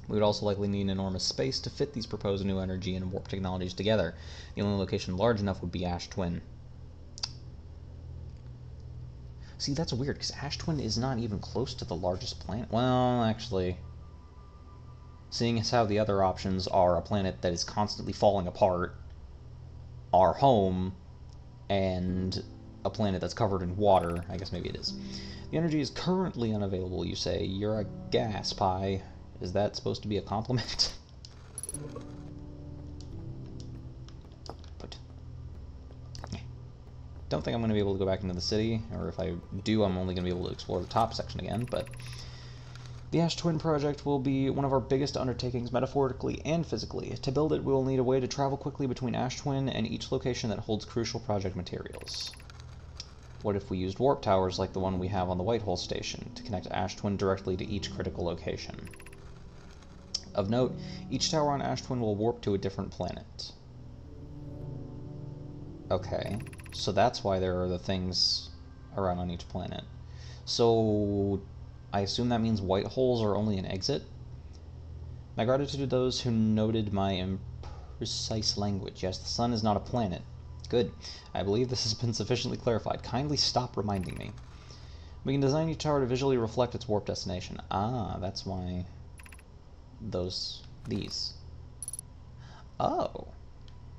We would also likely need enormous space to fit these proposed new energy and warp technologies together. The only location large enough would be Ash Twin. See, that's weird, because Ash Twin is not even close to the largest planet. Well, actually, seeing as how the other options are a planet that is constantly falling apart, our home, and a planet that's covered in water, I guess maybe it is. The energy is currently unavailable, you say. You're a gas, Pi. Is that supposed to be a compliment? But don't think I'm going to be able to go back into the city, or if I do, I'm only going to be able to explore the top section again, but the Ash Twin project will be one of our biggest undertakings metaphorically and physically. To build it, we will need a way to travel quickly between Ash Twin and each location that holds crucial project materials. What if we used warp towers like the one we have on the White Hole station to connect Ash Twin directly to each critical location? Of note, each tower on Ash Twin will warp to a different planet. Okay, so that's why there are the things around on each planet. So I assume that means white holes are only an exit? My gratitude to those who noted my imprecise language. Yes, the sun is not a planet. Good. I believe this has been sufficiently clarified. Kindly stop reminding me. We can design each tower to visually reflect its warp destination. Ah, that's why these. Oh.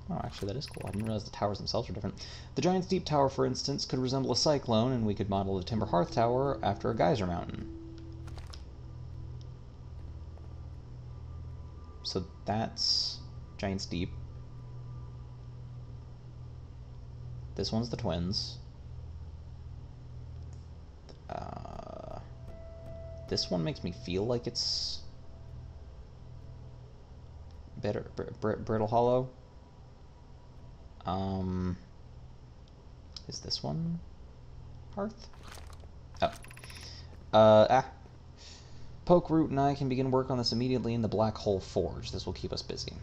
Oh, actually, that is cool. I didn't realize the towers themselves are different. The Giant's Deep Tower, for instance, could resemble a cyclone, and we could model the Timber Hearth Tower after a geyser mountain. So that's Giant's Deep. This one's the Twins. This one makes me feel like it's Brittle Hollow. Is this one Hearth? Oh. Pokeroot and I can begin work on this immediately in the Black Hole Forge. This will keep us busy.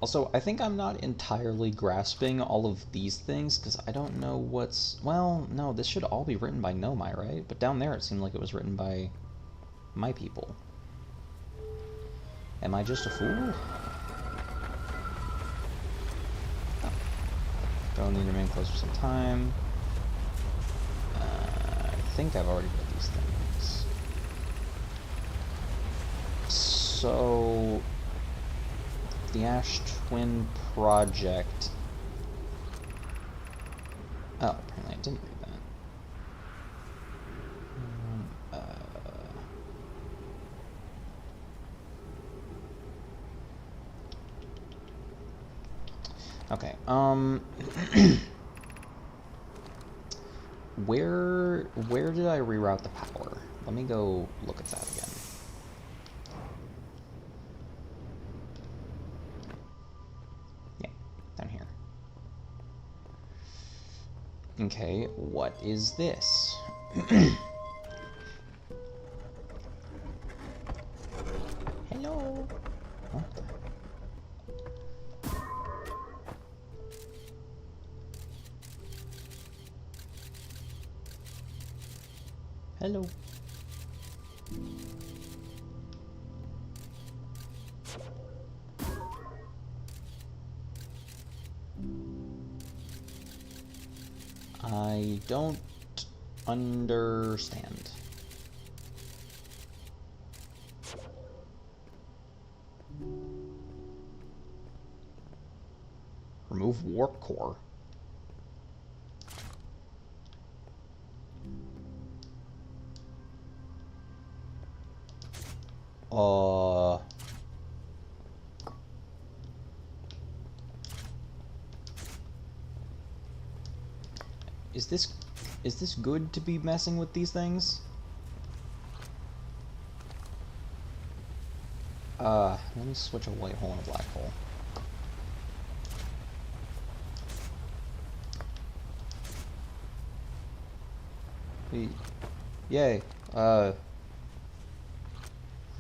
Also, I think I'm not entirely grasping all of these things, because I don't know what's... Well, no, this should all be written by Nomai, right? But down there it seemed like it was written by my people. Am I just a fool? Oh. Don't need to remain close for some time. I think I've already read these things. So... the Ash Twin Project. Oh, apparently I didn't read that. Okay, where did I reroute the power? Let me go look at that again. Okay, what is this? Hello? What? Hello? I don't understand. Remove warp core. Is this good to be messing with these things? Let me switch a white hole and a black hole. Yay.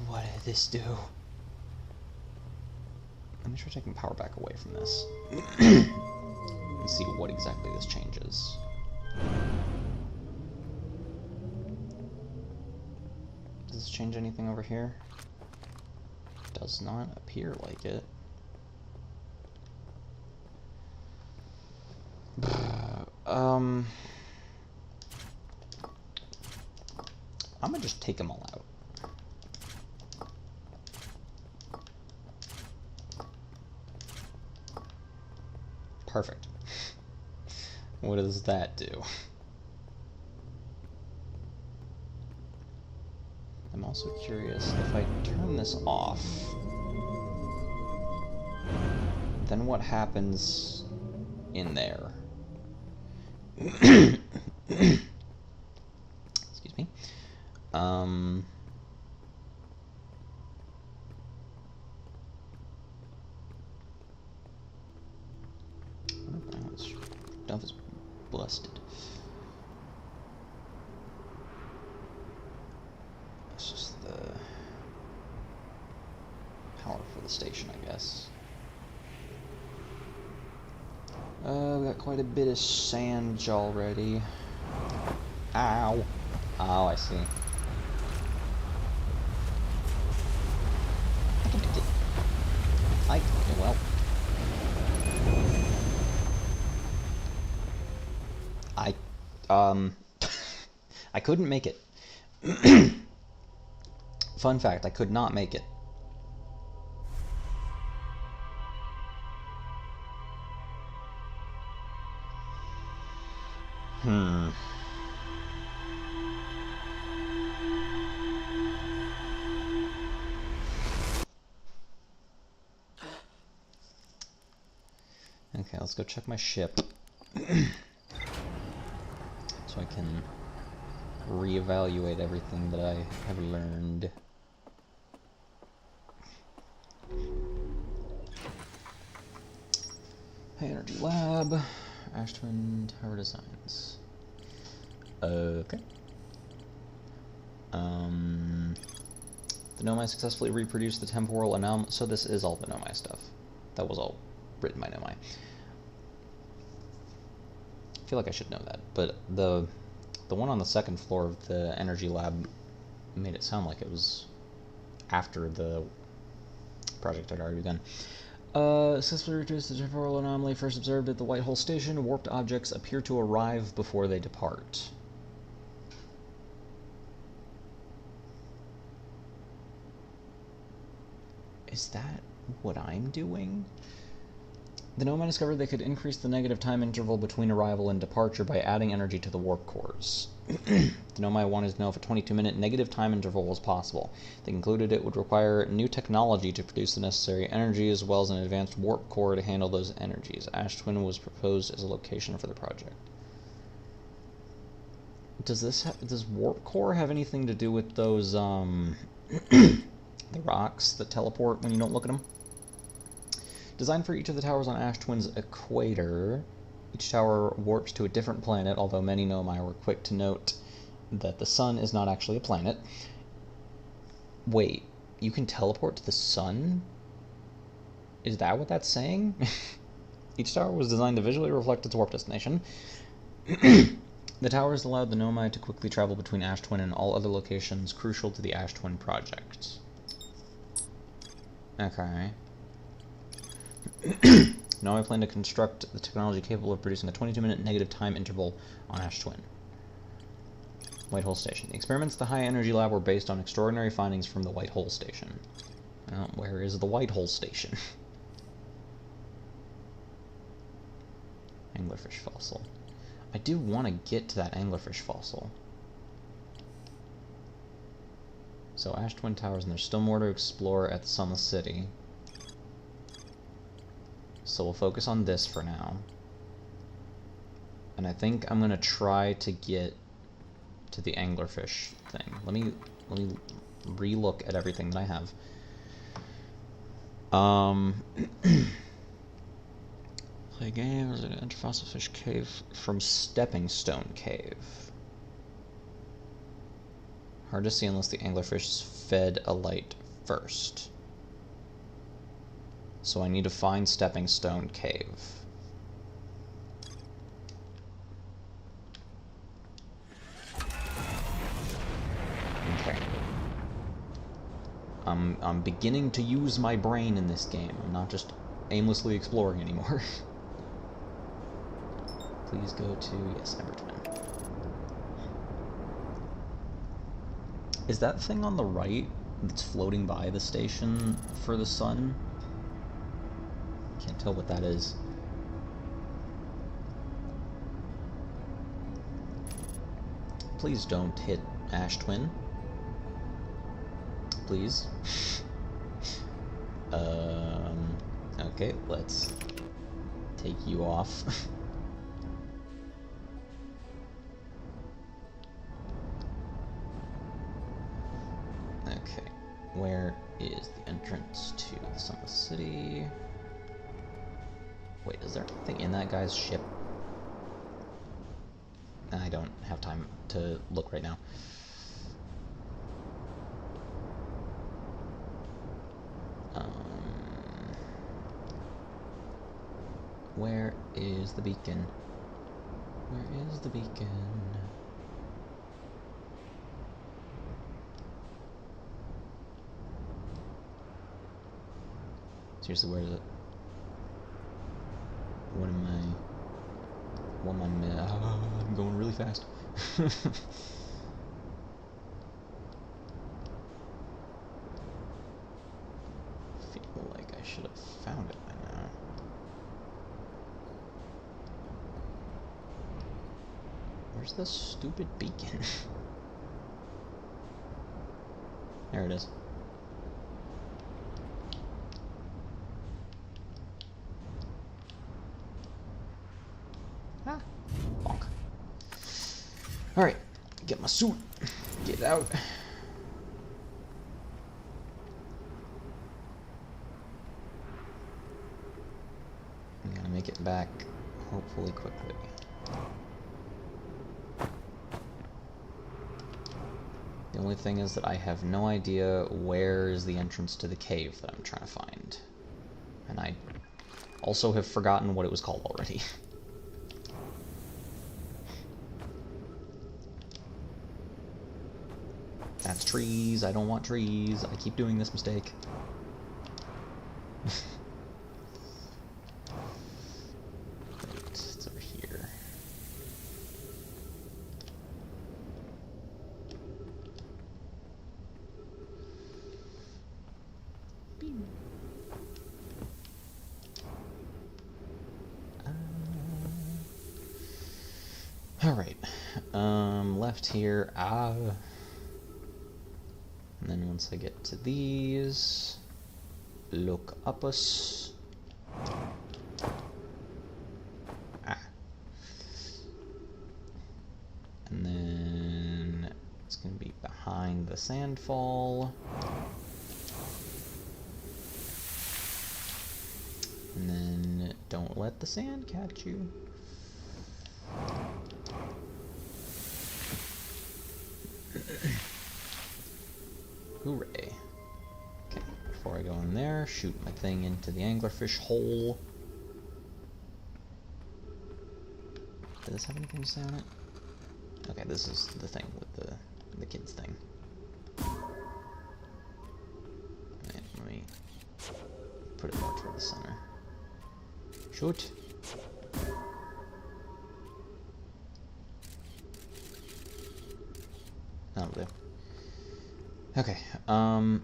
What did this do? Let me try taking power back away from this. And see what exactly this changes. Does this change anything over here? Does not appear like it. I'm gonna just take them all out. Perfect. What does that do? I'm also curious, if I turn this off, then what happens in there? Excuse me. Stuff is busted. It's just the power for the station, I guess. We got quite a bit of sand already. Ow. Oh, I see. Well. I couldn't make it. Fun fact, I could not make it. Okay, let's go check my ship. So I can reevaluate everything that I have learned. High Energy Lab, Ash Twin Tower Designs. Okay. The Nomai successfully reproduced the temporal anomaly. So this is all the Nomai stuff. That was all written by Nomai. I feel like I should know that, but the one on the second floor of the Energy Lab made it sound like it was after the project had already begun. Successfully reduced the temporal anomaly first observed at the White Hole Station. Warped objects appear to arrive before they depart. Is that what I'm doing? The Nomai discovered they could increase the negative time interval between arrival and departure by adding energy to the warp cores. The Nomai wanted to know if a 22-minute negative time interval was possible. They concluded it would require new technology to produce the necessary energy, as well as an advanced warp core to handle those energies. Ash Twin was proposed as a location for the project. Does warp core have anything to do with those the rocks that teleport when you don't look at them? Designed for each of the towers on Ash Twin's equator, each tower warps to a different planet, although many Nomai were quick to note that the sun is not actually a planet. Wait, you can teleport to the sun? Is that what that's saying? Each tower was designed to visually reflect its warp destination. The towers allowed the Nomai to quickly travel between Ash Twin and all other locations crucial to the Ash Twin project. Okay. Now I plan to construct the technology capable of producing a 22-minute negative time interval on Ash Twin. White Hole Station. The experiments at the High Energy Lab were based on extraordinary findings from the White Hole Station. Well, where is the White Hole Station? Anglerfish fossil. I do want to get to that anglerfish fossil. So Ash Twin Towers, and there's still more to explore at the Sunless City. So we'll focus on this for now. And I think I'm going to try to get to the anglerfish thing. Let me re-look at everything that I have. Play games at Enter Fossil Fish Cave from Stepping Stone Cave. Hard to see unless the anglerfish is fed a light first. So I need to find Stepping Stone Cave. Okay. I'm beginning to use my brain in this game. I'm not just aimlessly exploring anymore. Please go to, yes, Ember Twin. Is that thing on the right that's floating by the station for the sun? Can't tell what that is. Please don't hit Ash Twin. Please. Okay, let's take you off. Okay, where is the entrance to the Sunless City? Wait, is there anything in that guy's ship? I don't have time to look right now. Where is the beacon? Where is the beacon? Seriously, where is it? What am I... I'm going really fast. Feel like I should have found it by now. Where's the stupid beacon? There it is. Ah, bonk. Alright, get my suit. Get out. I'm gonna make make it back, hopefully quickly. The only thing is that I have no idea where is the entrance to the cave that I'm trying to find. And I also have forgotten what it was called already. That's trees. I don't want trees. I keep doing this mistake. Right, it's over here. Alright. Left here. And then once I get to these, look up us. And then it's going to be behind the sandfall. And then don't let the sand catch you. Hooray. Okay, before I go in there, shoot my thing into the anglerfish hole. Does this have anything to say on it? Okay, this is the thing with the kids thing. Right, let me put it more toward the center. Shoot! That'll do. Okay, oh,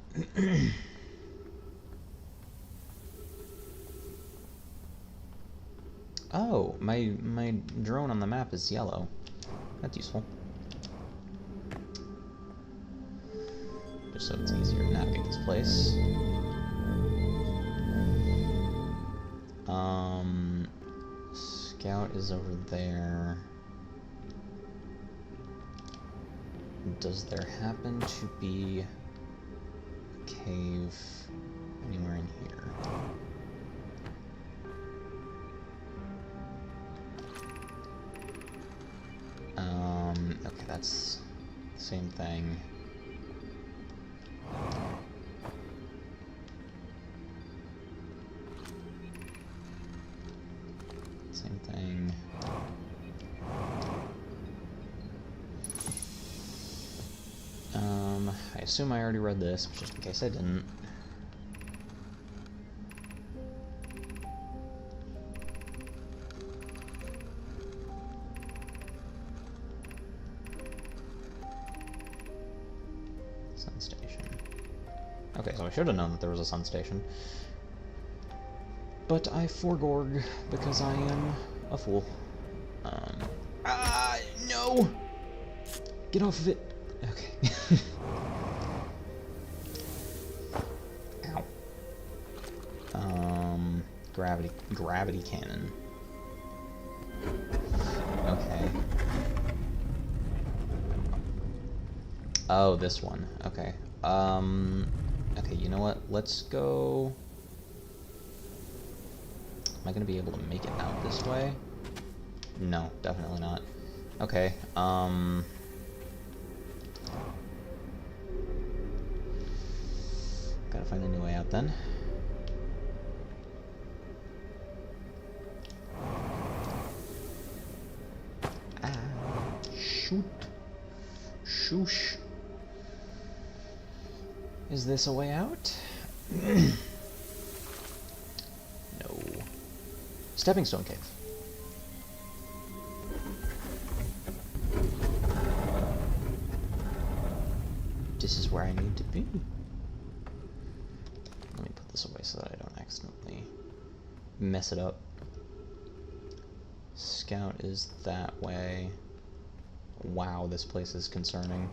my drone on the map is yellow. That's useful. Just so it's easier to navigate this place. Scout is over there. Does there happen to be a cave anywhere in here? Okay, that's the same thing. Same thing. I assume I already read this, but just in case I didn't. Sun station. Okay, so I should have known that there was a sun station. But I forgorg because I am a fool. No! Get off of it! Okay. Ow. Gravity cannon. Okay. Oh, this one. Okay. Okay, you know what? Let's go... Am I gonna be able to make it out this way? No, definitely not. Okay, gotta find a new way out then. Ah, shoot. Shoosh. Is this a way out? No. Stepping Stone Cave. This is where I need to be. Let me put this away so that I don't accidentally mess it up. Scout is that way. Wow, this place is concerning.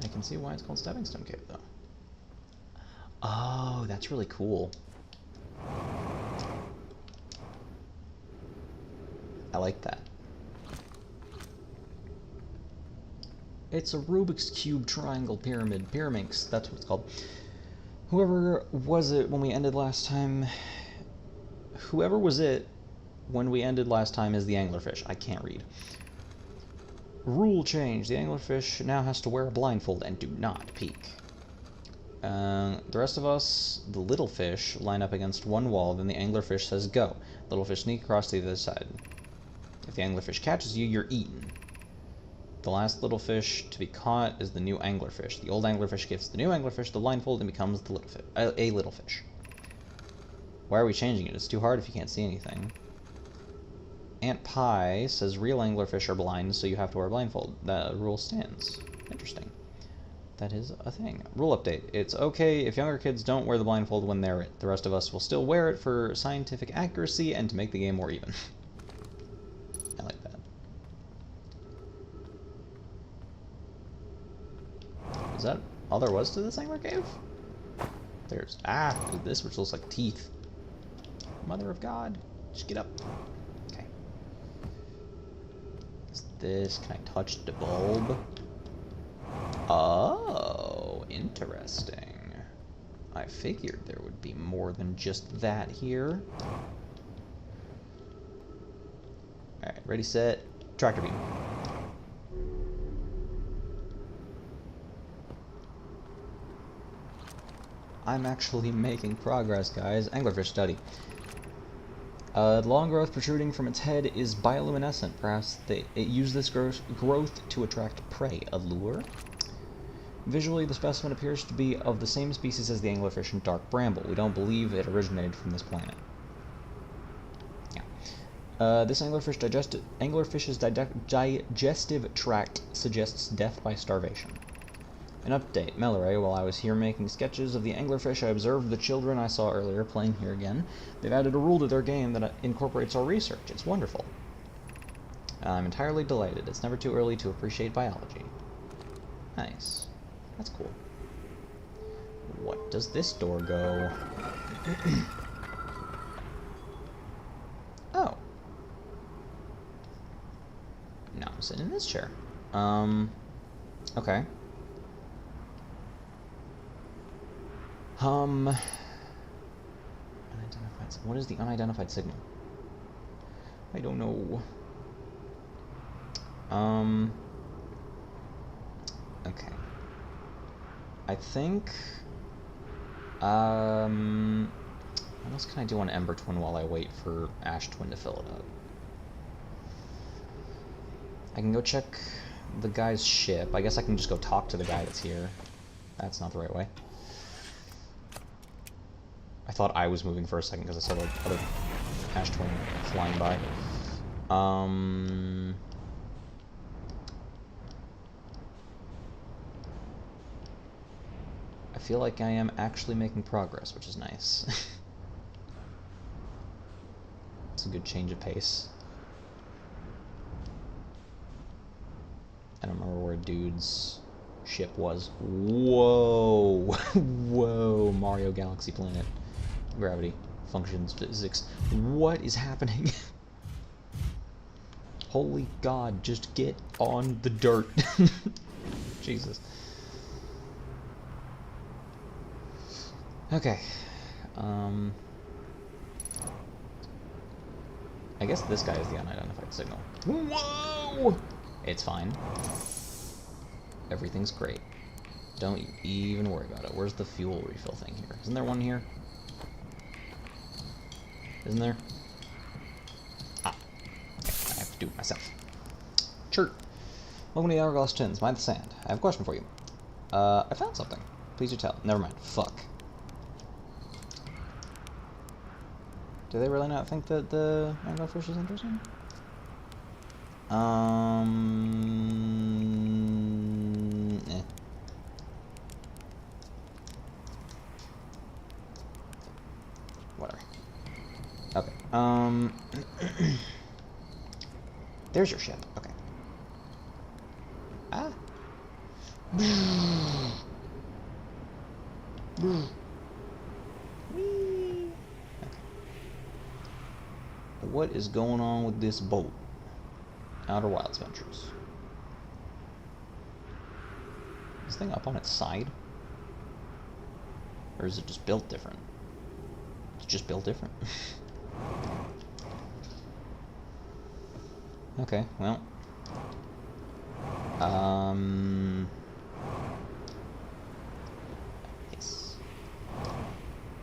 I can see why it's called Stepping Stone Cave, though. Oh, that's really cool. I like that. It's a Rubik's Cube triangle pyramid. Pyraminx, that's what it's called. Whoever was it when we ended last time... Whoever was it when we ended last time is the anglerfish. I can't read. Rule change. The anglerfish now has to wear a blindfold and do not peek. The rest of us, the little fish, line up against one wall, then the anglerfish says go. Little fish sneak across to the other side. If the anglerfish catches you, you're eaten. The last little fish to be caught is the new anglerfish. The old anglerfish gives the new anglerfish the blindfold and becomes the little fish, a little fish. Why are we changing it? It's too hard if you can't see anything. Aunt Pie says real anglerfish are blind, so you have to wear a blindfold. The rule stands. Interesting. That is a thing. Rule update. It's okay if younger kids don't wear the blindfold when they're it. The rest of us will still wear it for scientific accuracy and to make the game more even. I like that. Is that all there was to this angler cave? There's... this which looks like teeth. Mother of God. Just get up. Okay. Is this... Can I touch the bulb? Oh, interesting. I figured there would be more than just that here. Alright, ready, set, tractor beam. I'm actually making progress, guys. Anglerfish study. The long growth protruding from its head is bioluminescent. Perhaps it used this growth to attract prey. A lure? Visually, the specimen appears to be of the same species as the anglerfish and dark bramble. We don't believe it originated from this planet. Yeah. This anglerfish's digestive tract suggests death by starvation. An update. Melloray, while I was here making sketches of the anglerfish, I observed the children I saw earlier playing here again. They've added a rule to their game that incorporates our research. It's wonderful. I'm entirely delighted. It's never too early to appreciate biology. Nice. That's cool. What does this door go? Oh. Now I'm sitting in this chair. Okay. Unidentified. What is the unidentified signal? I don't know. Okay. I think, what else can I do on Ember Twin while I wait for Ash Twin to fill it up? I can go check the guy's ship. I guess I can just go talk to the guy that's here. That's not the right way. I thought I was moving for a second because I saw the other Ash Twin flying by. I feel like I am actually making progress, which is nice. It's a good change of pace. I don't remember where dude's ship was. Whoa! Whoa, Mario Galaxy Planet. Gravity, functions, physics. What is happening? Holy God, just get on the dirt. Jesus. Okay. I guess this guy is the unidentified signal. Whoa! It's fine. Everything's great. Don't even worry about it. Where's the fuel refill thing here? Isn't there one here? Isn't there? Ah. Okay, I have to do it myself. Sure. Welcome to the Hourglass Twins. Mind the sand. I have a question for you. I found something. Please do tell. Never mind. Fuck. Do they really not think that the anglerfish is interesting? Whatever. Okay. There's your ship. Okay. Ah. Whee. Okay. What is going on with this boat? Outer Wilds Ventures. This thing up on its side? Or is it just built different? It's just built different. Okay, well. Yes.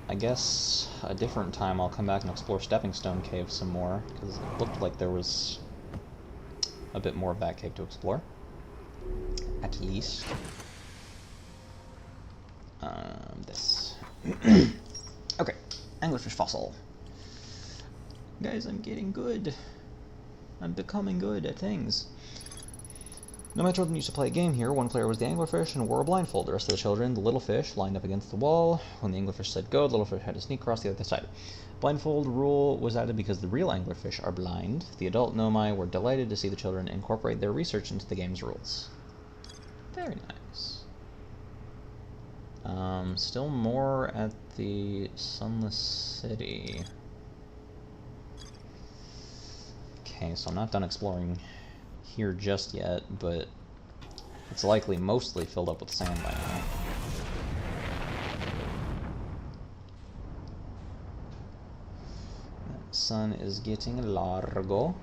I guess a different time I'll come back and explore Stepping Stone Cave some more, because it looked like there was a bit more of that cave to explore. At least. This. Okay, anglerfish fossil. Guys, I'm getting good. I'm becoming good at things. No, my children used to play a game here. One player was the anglerfish and wore a blindfold. The rest of the children, the little fish, lined up against the wall. When the anglerfish said go, the little fish had to sneak across the other side. Blindfold rule was added because the real anglerfish are blind. The adult Nomai were delighted to see the children incorporate their research into the game's rules. Very nice. Still more at the Sunless City. Okay, so I'm not done exploring here just yet, but it's likely mostly filled up with sand by now. That sun is getting largo.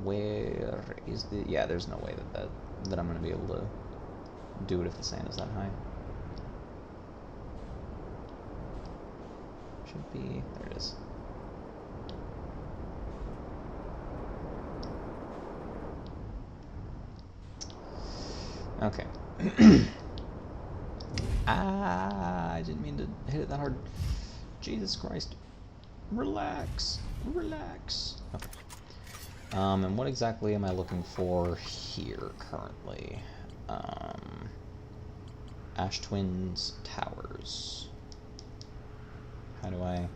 Where is the... Yeah, there's no way that I'm going to be able to do it if the sand is that high. Should be... There it is. Okay. I didn't mean to hit it that hard. Jesus Christ. Relax. Relax. Okay. And what exactly am I looking for here currently? Ash Twins Towers. How do I...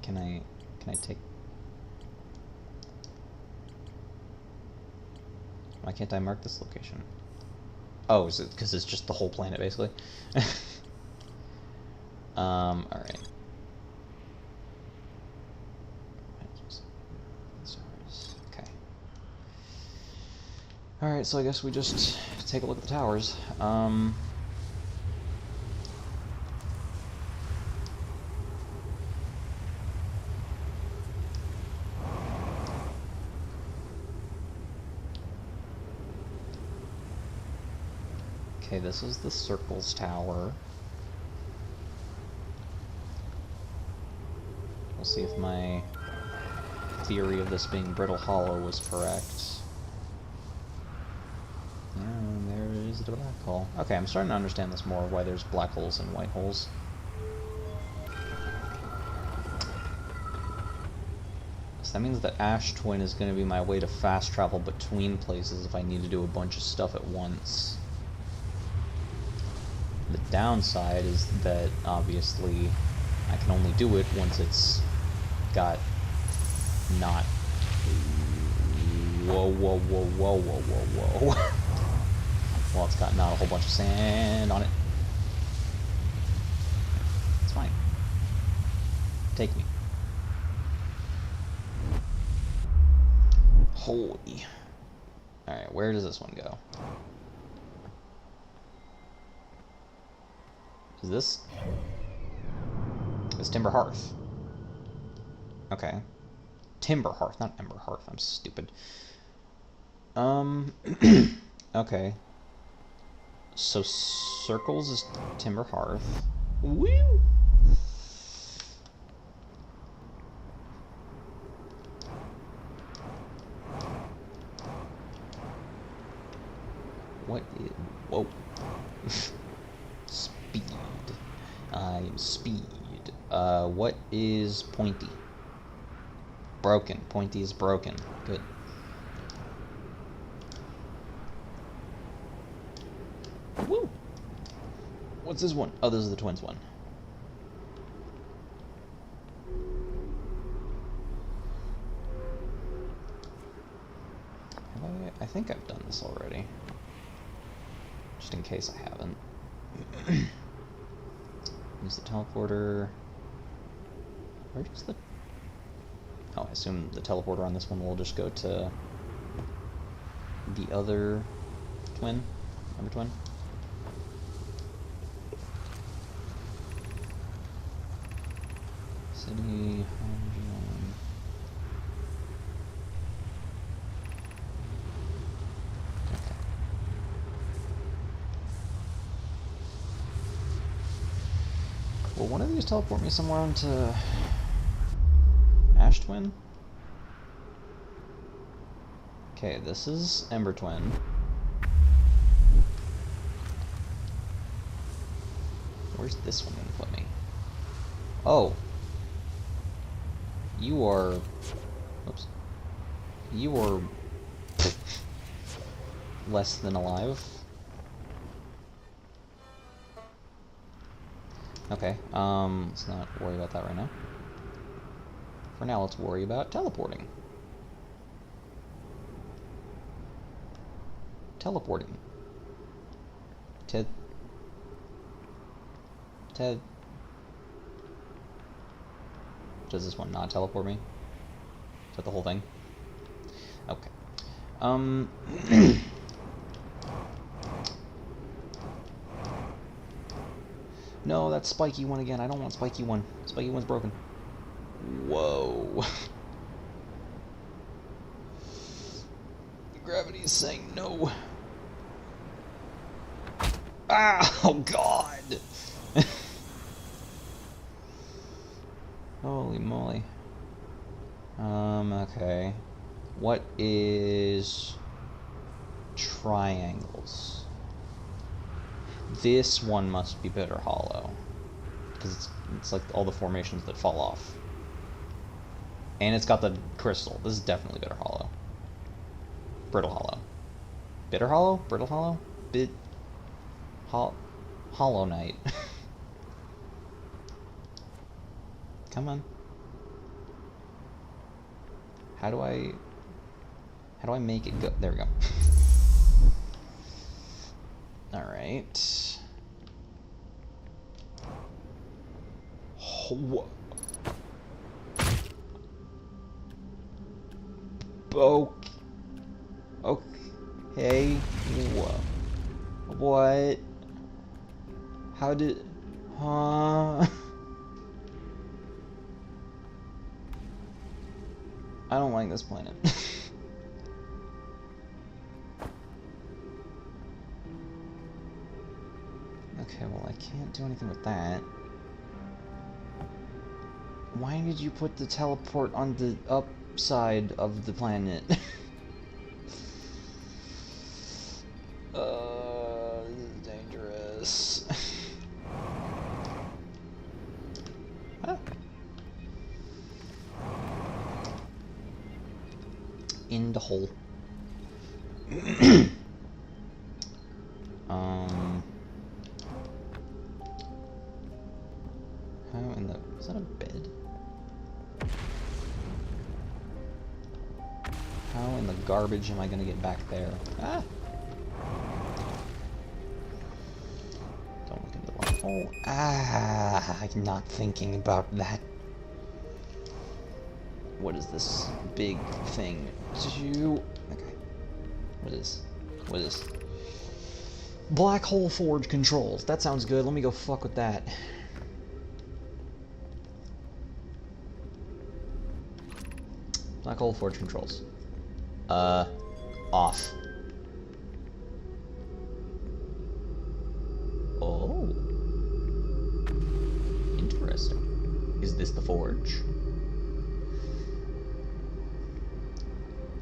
Can I take... Why can't I mark this location? Oh, is it because it's just the whole planet, basically? Alright. Okay. Alright, so I guess we just take a look at the towers. Okay, this is the Circles Tower. We'll see if my theory of this being Brittle Hollow was correct. And there is the black hole. Okay, I'm starting to understand this more, why there's black holes and white holes. So that means that Ash Twin is going to be my way to fast travel between places if I need to do a bunch of stuff at once. The downside is that, obviously, I can only do it once it's got not... Whoa, whoa, whoa, whoa, whoa, whoa, whoa. Well, it's got not a whole bunch of sand on it. It's fine. Take me. Holy. Alright, where does this one go? Is this... It's Timber Hearth. Okay. Timber Hearth, not Ember Hearth. I'm stupid. Okay. So Circles is Timber Hearth. Woo! What is... Whoa. Speed. I'm speed. What is Pointy? Broken. Pointy is broken. Good. Woo! What's this one? Oh, this is the twins one. I think I've done this already. Just in case I haven't. Use the teleporter. Where does the... Oh, I assume the teleporter on this one will just go to the other twin, Ember twin. City, okay. Will one of these teleport me somewhere onto Ash Twin? Okay, this is Ember Twin. Where's this one gonna put me? Oh. You are... Oops. You are... less than alive. Okay, let's not worry about that right now. For now, let's worry about teleporting. Teleporting. Ted. Does this one not teleport me? Is that the whole thing? Okay. No, that's Spiky one again. I don't want Spiky one. Spiky one's broken. Whoa. Gravity is saying no. Ah! Oh God! Holy moly. Okay. What is triangles? This one must be Bitter Hollow. Because it's like all the formations that fall off. And it's got the crystal. This is definitely Bitter Hollow. Brittle Hollow. Bitter Hollow? Brittle Hollow? Hollow Knight. Come on. How do I make it go? There we go. Alright. Oh, okay. What? How did... Huh? I don't like this planet. Okay, well I can't do anything with that. Why did you put the teleport on the upside of the planet? This is dangerous. Ah. In the hole. How in the... Is that a bed? How in the garbage am I gonna get back there? Ah! Don't look into the black hole. Ah! I'm not thinking about that. What is this big thing do? Okay. What is this? Black hole forge controls. That sounds good. Let me go fuck with that. Black hole forge controls. Off. Oh. Interesting. Is this the forge?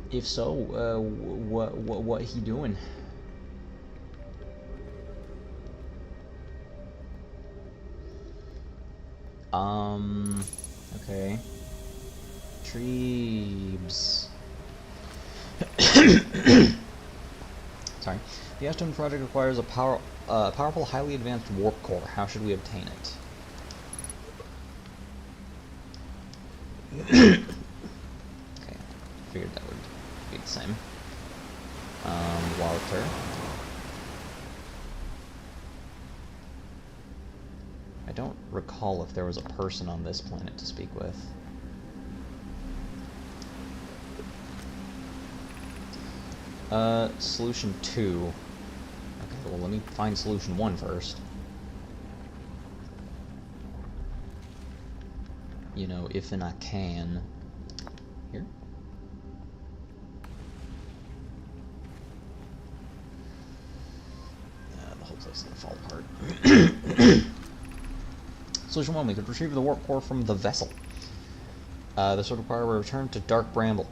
If so, what he doing? Okay. Treebs. Sorry. The Ashton project requires a powerful, highly advanced warp core. How should we obtain it? Okay. Figured that would be the same. Walter. I don't recall if there was a person on this planet to speak with. Solution 2. Okay, well, let me find solution 1 first. You know, if and I can. Here? The whole place is gonna fall apart. Solution 1, we could retrieve the warp core from the vessel. This would require a return to Dark Bramble.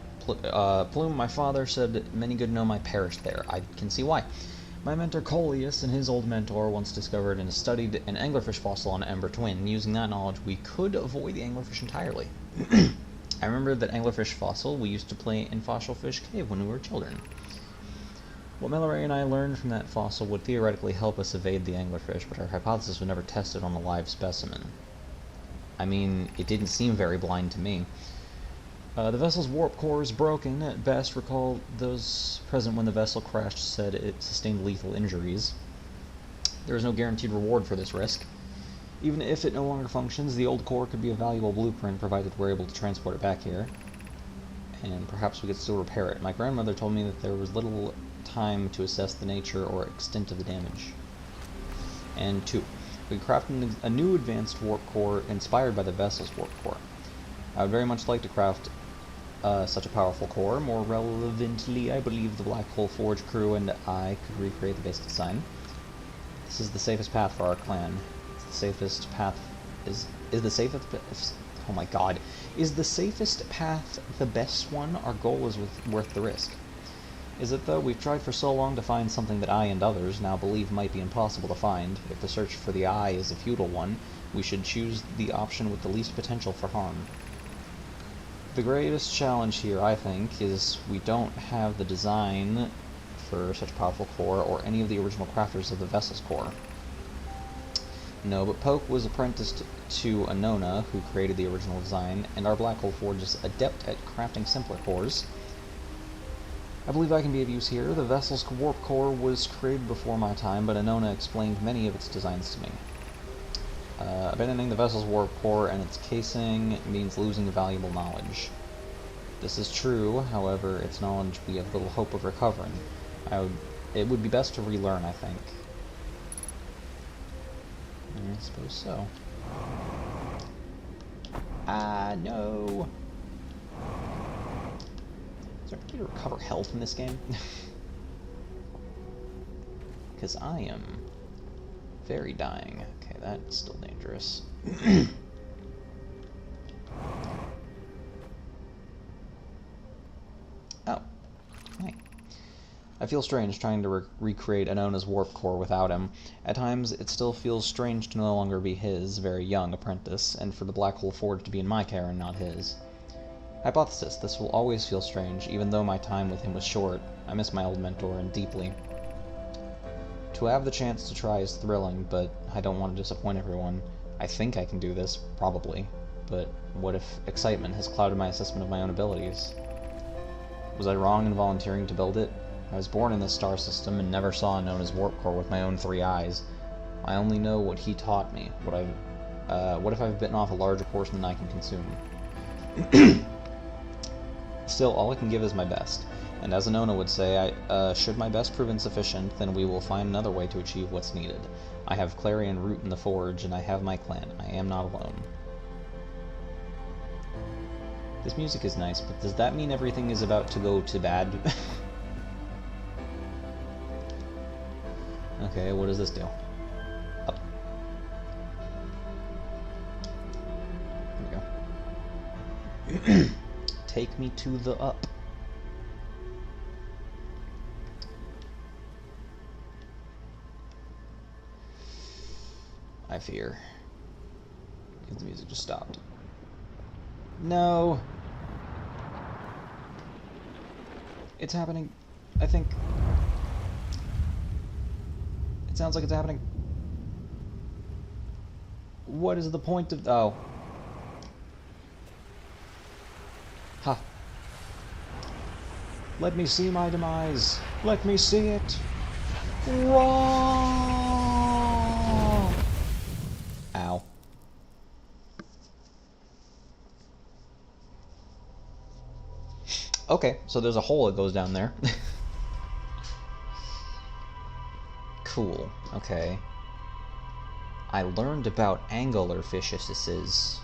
Plume, my father, said many good gnome perished there. I can see why. My mentor Coleus and his old mentor once discovered and studied an anglerfish fossil on Ember Twin. Using that knowledge, we could avoid the anglerfish entirely. I remember that anglerfish fossil we used to play in Fossilfish Cave when we were children. What Melloray and I learned from that fossil would theoretically help us evade the anglerfish, but our hypothesis was never tested on a live specimen. I mean, it didn't seem very blind to me. The vessel's warp core is broken. At best, recall those present when the vessel crashed said it sustained lethal injuries. There is no guaranteed reward for this risk. Even if it no longer functions, the old core could be a valuable blueprint provided we're able to transport it back here. And perhaps we could still repair it. My grandmother told me that there was little time to assess the nature or extent of the damage. And 2. We crafted a new advanced warp core inspired by the vessel's warp core. I would very much like to craft such a powerful core. More relevantly, I believe the Black Hole Forge crew and I could recreate the basic design. This is the safest path for our clan. It's the safest path is the safest. Oh my God! Is the safest path the best one? Our goal is worth the risk. Is it though? We've tried for so long to find something that I and others now believe might be impossible to find. If the search for the eye is a futile one, we should choose the option with the least potential for harm. The greatest challenge here, I think, is we don't have the design for such a powerful core or any of the original crafters of the vessel's core. No, but Poke was apprenticed to Anona, who created the original design, and our Black Hole Forge is adept at crafting simpler cores. I believe I can be of use here. The vessel's warp core was created before my time, but Anona explained many of its designs to me. Abandoning the vessel's warp core and its casing means losing valuable knowledge. This is true, however, its knowledge we have little hope of recovering. It would be best to relearn, I think. I suppose so. Ah, no! Is there any way to recover health in this game? Because I am very dying. Okay, that's still dangerous. Oh. Hi. I feel strange trying to recreate Anona's warp core without him. At times, it still feels strange to no longer be his, very young, apprentice, and for the Black Hole Forge to be in my care and not his. Hypothesis, this will always feel strange, even though my time with him was short. I miss my old mentor, and deeply. To have the chance to try is thrilling, but I don't want to disappoint everyone. I think I can do this, probably, but what if excitement has clouded my assessment of my own abilities? Was I wrong in volunteering to build it? I was born in this star system and never saw Anona's warp core with my own 3 eyes. I only know what he taught me. What if I've bitten off a larger portion than I can consume? Still, all I can give is my best. And as Anona would say, should my best prove insufficient, then we will find another way to achieve what's needed. I have Clarion root in the Forge, and I have my clan. I am not alone. This music is nice, but does that mean everything is about to go to bad? Okay, what does this do? Up. There we go. Take me to the up. I fear. Because the music just stopped. No! It's happening. I think. It sounds like it's happening. What is the point of... Oh. Ha. Let me see my demise. Let me see it. Raw! Ow. Okay, so there's a hole that goes down there. cool. Okay. I learned about anglerfishes.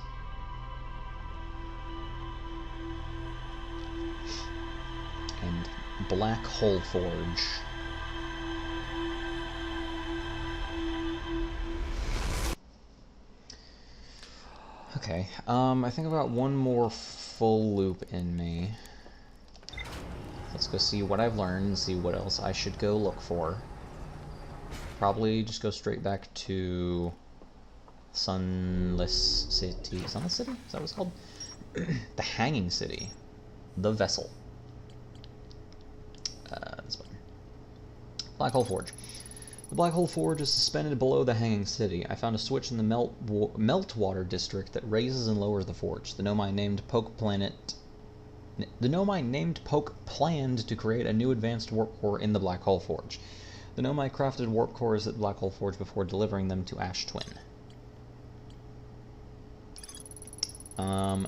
And Black Hole Forge. Okay, I think about one more full loop in me. Let's go see what I've learned and see what else I should go look for. Probably just go straight back to Sunless City. Sunless City? Is that what it's called? The Hanging City. The Vessel. This button. Black Hole Forge. The Black Hole Forge is suspended below the Hanging City. I found a switch in the Meltwater district that raises and lowers the forge. The Nomai named Poke planned to create a new advanced warp core in the Black Hole Forge. The Nomai crafted warp cores at the Black Hole Forge before delivering them to Ash Twin. Oh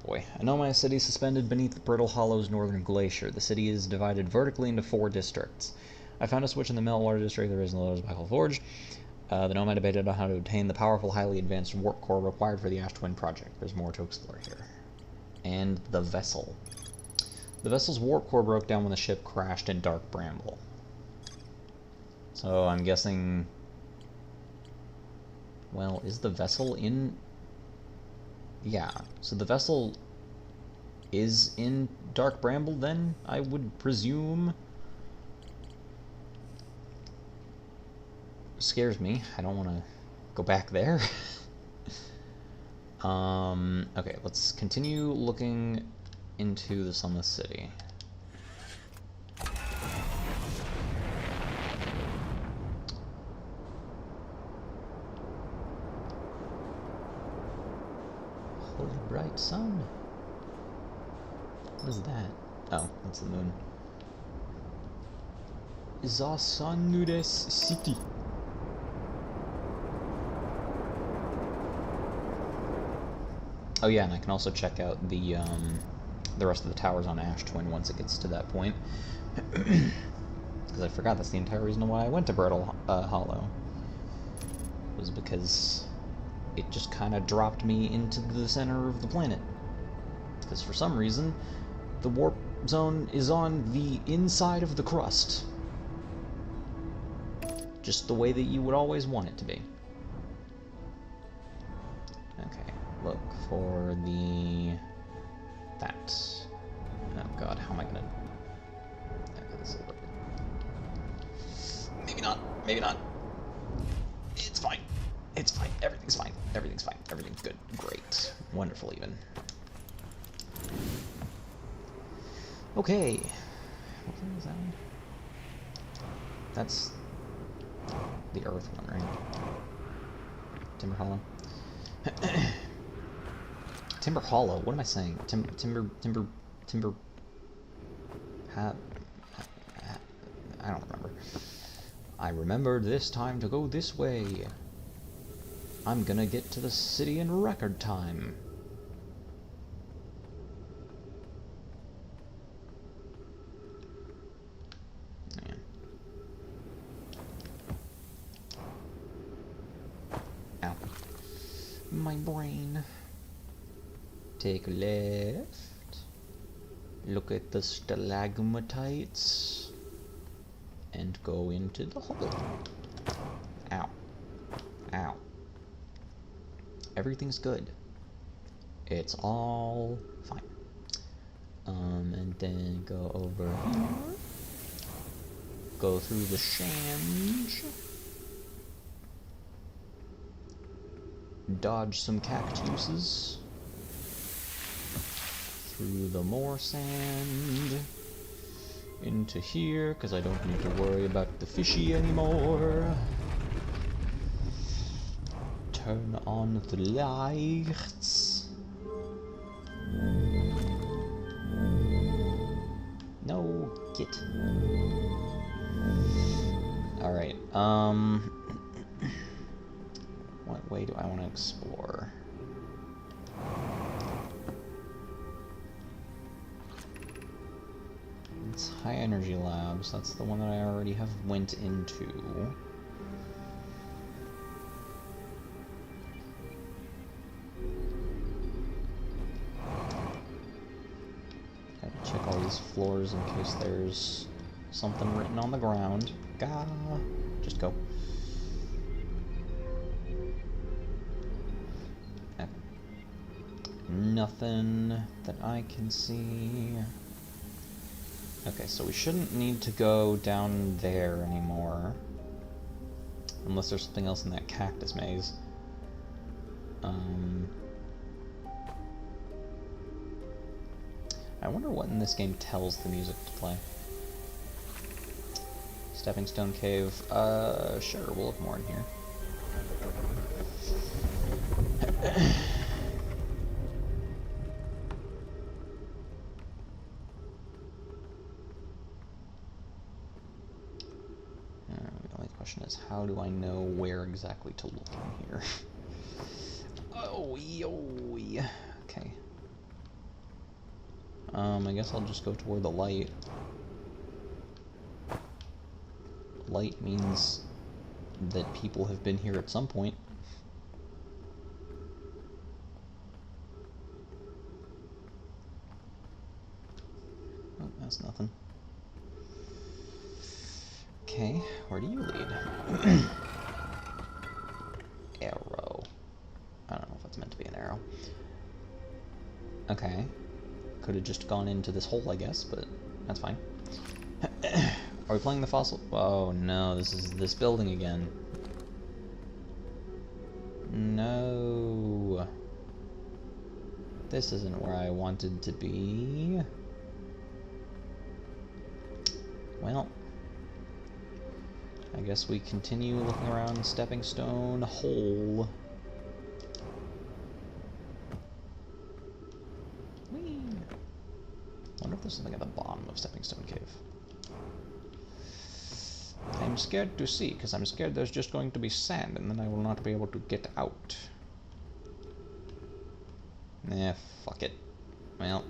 boy. A Nomai city suspended beneath the Brittle Hollow's northern glacier. The city is divided vertically into 4 districts. I found a switch in the Meltwater district that raises and lowers the Black Hole Forge. The Nomai debated on how to obtain the powerful, highly advanced warp core required for the Ash Twin project. There's more to explore here. And the vessel. The vessel's warp core broke down when the ship crashed in Dark Bramble. So I'm guessing... Well, is the vessel in... Yeah, so the vessel is in Dark Bramble then, I would presume. Scares me. I don't want to go back there. Okay, let's continue looking into the Sunless City. Holy bright sun. What is that? Oh, that's the moon. The Sunless City. Oh yeah, and I can also check out the rest of the towers on Ash Twin once it gets to that point. Because I forgot that's the entire reason why I went to Brittle Hollow. Was because it just kind of dropped me into the center of the planet. Because for some reason, the warp zone is on the inside of the crust. Just the way that you would always want it to be. Okay, look for the... that. Oh god, how am I gonna... Okay, this is a little bit... Maybe not, maybe not. It's fine. It's fine. Everything's fine. Everything's fine. Everything's good. Great. Wonderful, even. Okay. What thing is that one? That's the Earth one, right? Timber Hollow. Timber Hollow. What am I saying? Timber. I don't remember. I remembered this time to go this way. I'm gonna get to the city in record time. Man. Ow. My brain. Take a left. Look at the stalagmatites. And go into the hole. Ow. Ow. Everything's good. It's all fine. And then go over here. Go through the Shange. Dodge some cactuses. Through the more sand. Into here, because I don't need to worry about the fishy anymore. Turn on the lights. No, get. Alright, what way do I want to explore? Let's High Energy Labs. That's the one that I already have went into. Gotta check all these floors in case there's something written on the ground. Gah! Just go. Okay. Nothing that I can see. Okay, so we shouldn't need to go down there anymore. Unless there's something else in that cactus maze. I wonder what in this game tells the music to play. Stepping Stone Cave. Sure, we'll look more in here. The only question is, how do I know where exactly to look in here? Oh, yo. Okay. I guess I'll just go toward the light. Light means that people have been here at some point. Oh, that's nothing. Okay, where do you lead? Arrow. I don't know if that's meant to be an arrow. Okay. Could have just gone into this hole, I guess, but that's fine. Are we playing the fossil? Oh no, this is this building again. No. This isn't where I wanted to be. Well, I guess we continue looking around Stepping Stone Hole. Whee! Wonder if there's something at the bottom of Stepping Stone Cave. I'm scared to see, because I'm scared there's just going to be sand, and then I will not be able to get out. Eh, fuck it. Well,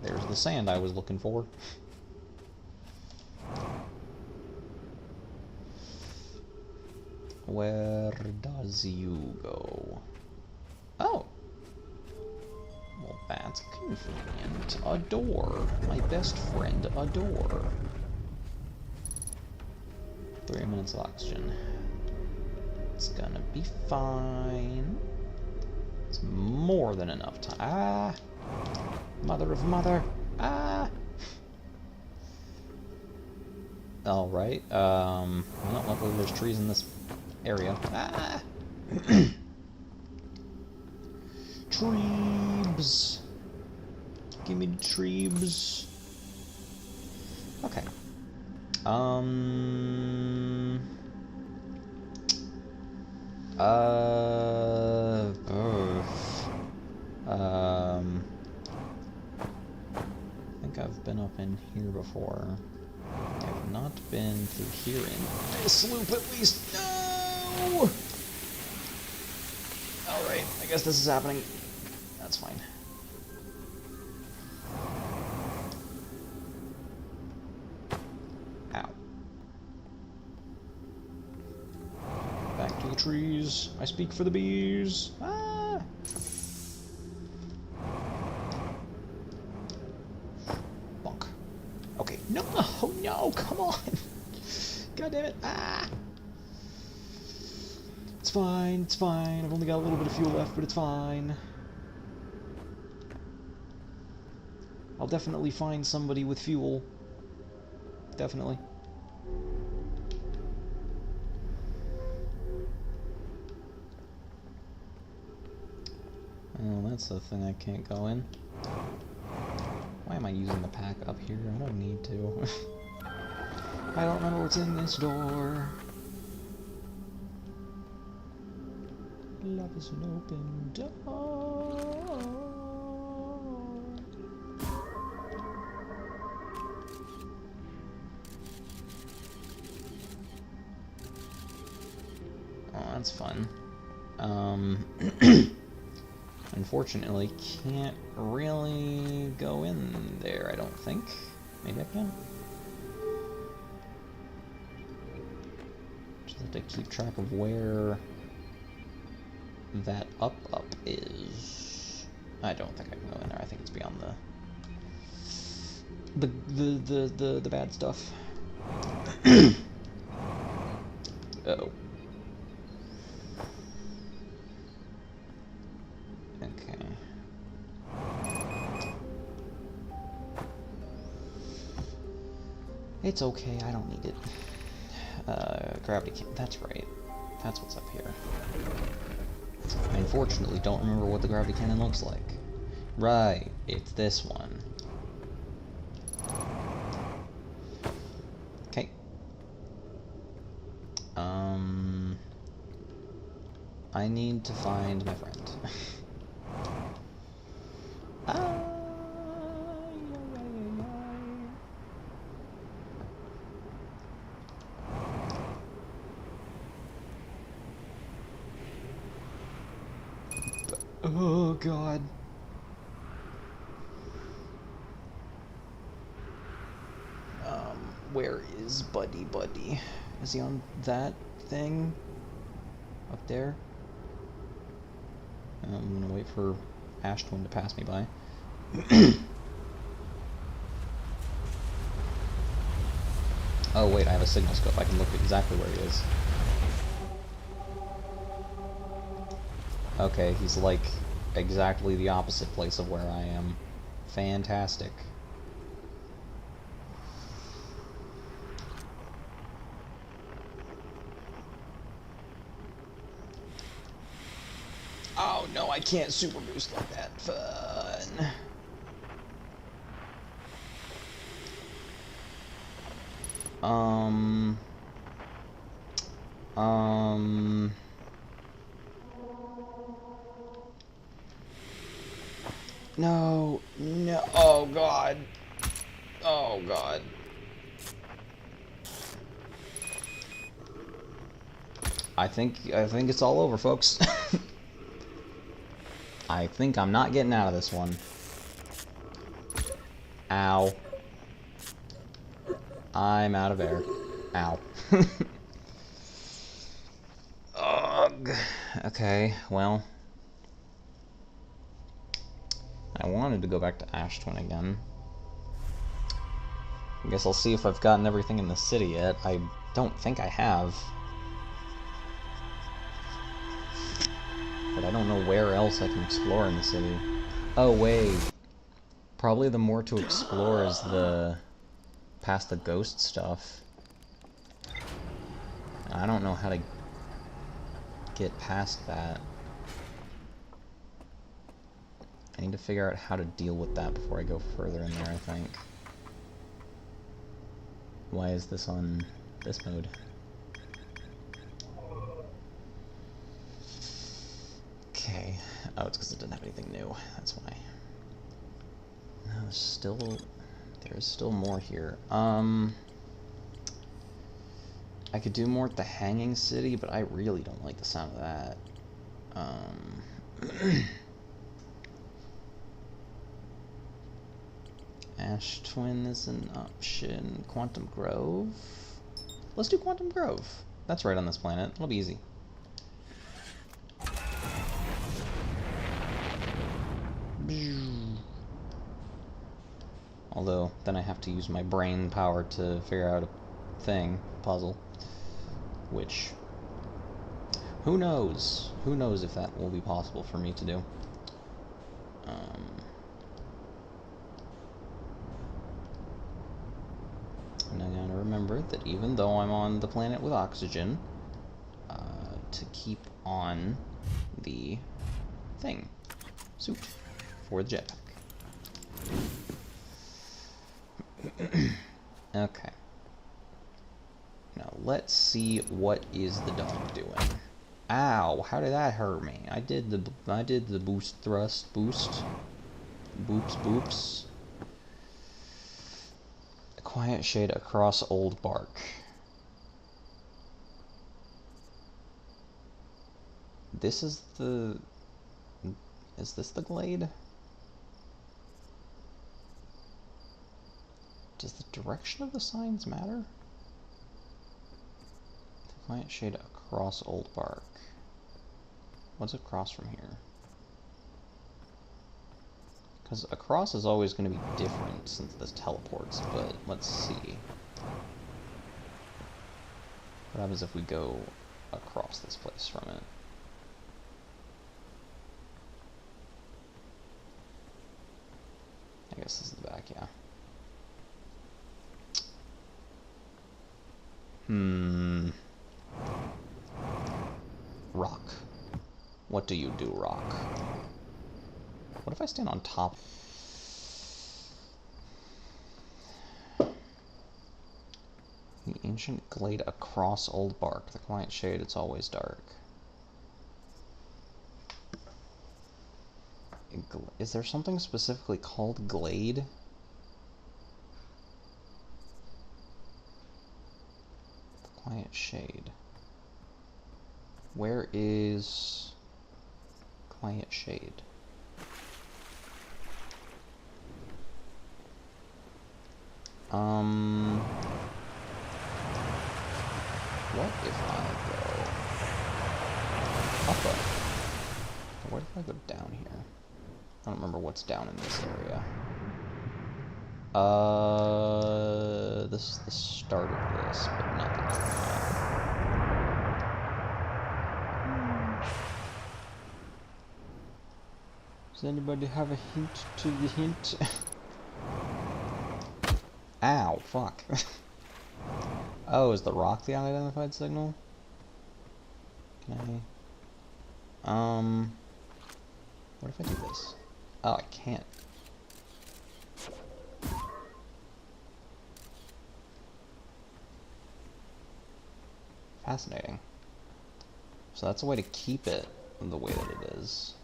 there's the sand I was looking for. Where does you go? Oh! Well, that's convenient. A door. My best friend, a door. 3 minutes of oxygen. It's gonna be fine. It's more than enough time. Ah! Mother of mother! Ah! Alright, well, luckily there's trees in this area. Ah! Treebs! Gimme the treebs. Okay. I think I've been up in here before. I have not been through here in this loop, at least. No! Alright, I guess this is happening. That's fine. Ow. Back to the trees. I speak for the bees. Ah! Bonk. Okay. No! Oh no! Come on! God damn it! Ah! It's fine. It's fine. I've only got a little bit of fuel left, but it's fine. I'll definitely find somebody with fuel. Definitely. Oh, that's the thing I can't go in. Why am I using the pack up here? I don't need to. I don't remember what's in this door. Love is an open door. Oh, that's fun. Unfortunately, can't really go in there, I don't think. Maybe I can? have to keep track of where that up is. I don't think I can go in there. I think it's beyond the bad stuff. Uh-oh. Okay. It's okay, I don't need it. Gravity cannon, that's right. That's what's up here. I unfortunately don't remember what the gravity cannon looks like. Right, it's this one. Okay. I need to find my friend. Oh god. Where is Buddy? Is he on that thing? Up there? I'm gonna wait for Ash Twin to pass me by. Oh wait, I have a signal scope. I can look exactly where he is. Okay, he's like exactly the opposite place of where I am. Fantastic. Oh no, I can't super boost like that. Fun. No, oh god. Oh god. I think it's all over, folks. I think I'm not getting out of this one. Ow. I'm out of air. Ow. Ugh. Okay, well. I wanted to go back to Ash Twin again. I guess I'll see if I've gotten everything in the city yet. I don't think I have. But I don't know where else I can explore in the city. Oh, wait. Probably the more to explore is past the ghost stuff. I don't know how to get past that. I need to figure out how to deal with that before I go further in there, I think. Why is this on this mode? Okay. Oh, it's because it didn't have anything new. That's why. No, there's still more here. I could do more at the Hanging City, but I really don't like the sound of that. Ash Twin is an option. Quantum Grove? Let's do Quantum Grove. That's right on this planet. It'll be easy. Although, then I have to use my brain power to figure out a puzzle. Which, who knows? Who knows if that will be possible for me to do. And I gotta remember that even though I'm on the planet with oxygen, to keep on the suit for the jetpack. Okay. Now let's see what is the dog doing. Ow! How did that hurt me? I did the boost thrust boost. Boops. A quiet shade across old bark. Is this the glade? Does the direction of the signs matter? Quiet Shade across Old Bark. What's across from here? Because across is always going to be different since this teleports, but let's see. What happens if we go across this place from it? I guess this is the back, yeah. Rock. What do you do, Rock? What if I stand on top? The ancient glade across Old Bark. The Quiet Shade, it's always dark. Is there something specifically called glade? The Quiet Shade. Where is Quiet Shade? What if I go up? Where if I go down here? I don't remember what's down in this area. This is the start of this, but not the terminal. Does anybody have a hint to the hint? Ow, fuck. Oh, is the rock the unidentified signal? Can I... What if I do this? Oh, I can't. Fascinating. So that's a way to keep it the way that it is.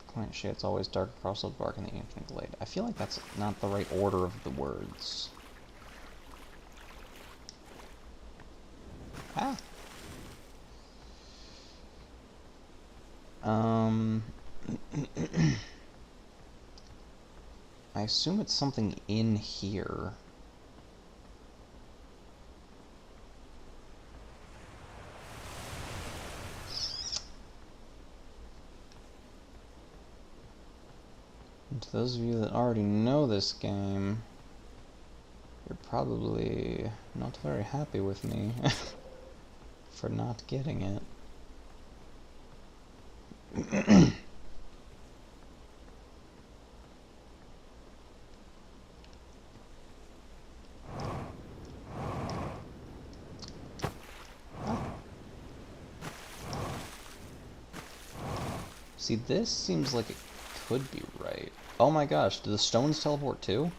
Quiet Shade, it's always dark across Old Bark in the ancient glade. I feel like that's not the right order of the words. Ah! I assume it's something in here. And to those of you that already know this game, you're probably not very happy with me for not getting it. See, this seems like it could be right. Oh my gosh, do the stones teleport too?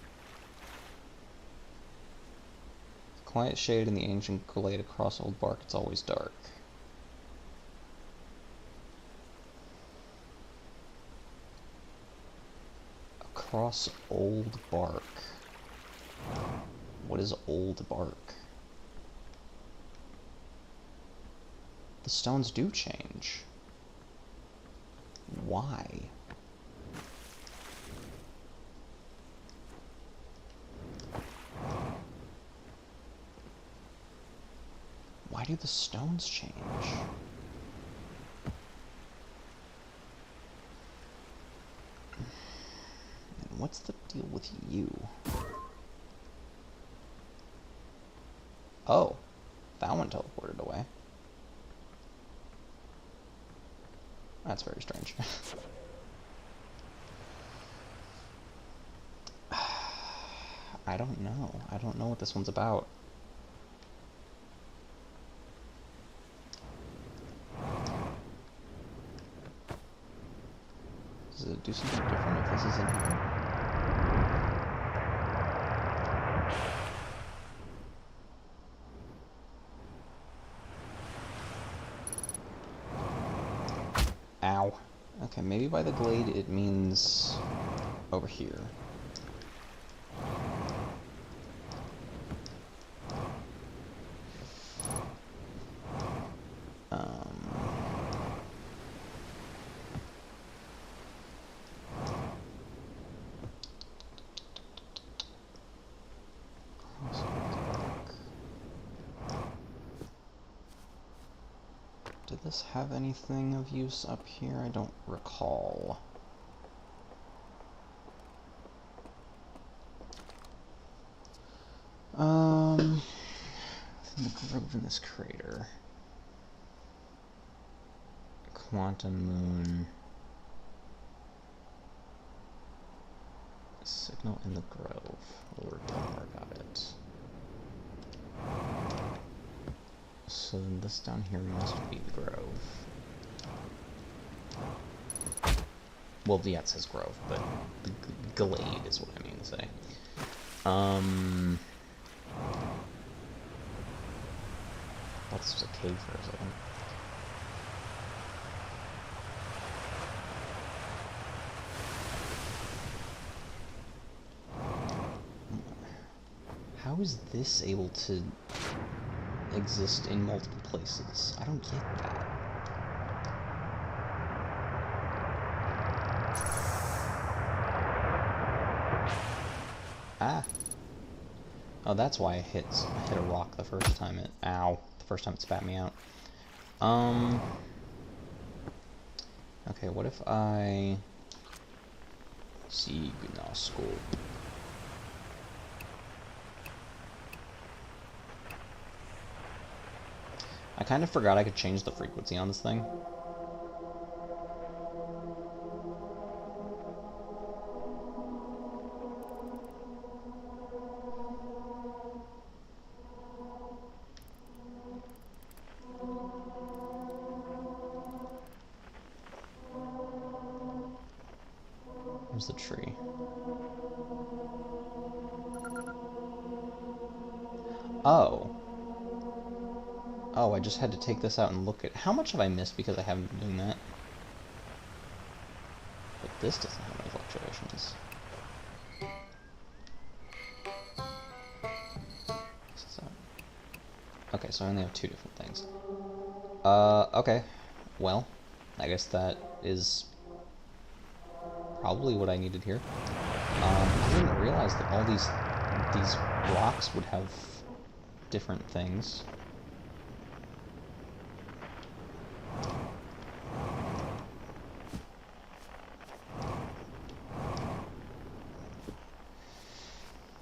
Quiet Shade in the ancient glade across Old Bark, it's always dark. Across Old Bark. What is Old Bark? The stones do change. Why? Why do the stones change? And what's the deal with you? Oh, that one teleported away. That's very strange. I don't know. I don't know what this one's about. Does it do something different if this is in here? Ow. Okay, maybe by the glade it means over here. Did this have anything of use up here? I don't recall. The grove in this crater. Quantum moon. Signal in the grove. Lord got it. So then this down here must be the grove. Well, yeah, it says grove, but the glade is what I mean to say. I thought this was a cave for a second. How is this able to exist in multiple places? I don't get that. Ah. Oh, that's why I hit a rock the first time it... Ow. The first time it spat me out. Okay, what if I... Signoscope. I kind of forgot I could change the frequency on this thing. Where's the tree? Oh. Oh, I just had to take this out and look at... How much have I missed because I haven't been doing that? But this doesn't have any fluctuations. So... Okay, so I only have two different things. Okay. Well, I guess that is probably what I needed here. I didn't realize that all these rocks would have different things.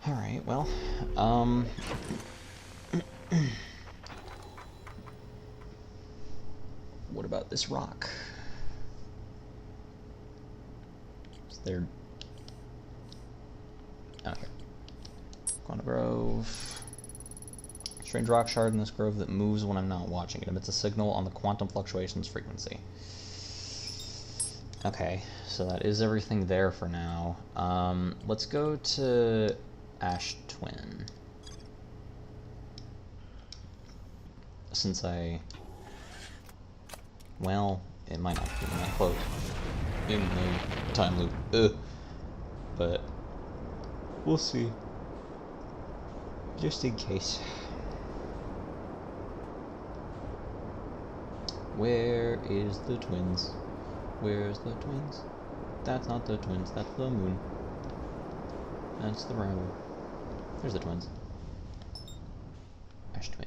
Alright, well, what about this rock? Is there... Okay. Quantum Grove. Strange rock shard in this grove that moves when I'm not watching it. Emits a signal on the quantum fluctuations frequency. Okay, so that is everything there for now. Let's go to Ash Twin. Since well, it might not be in that quote in the time loop. But we'll see. Just in case. Where is the twins? Where's the twins? That's not the twins, that's the moon. That's the round. There's the twins. Ash Twin.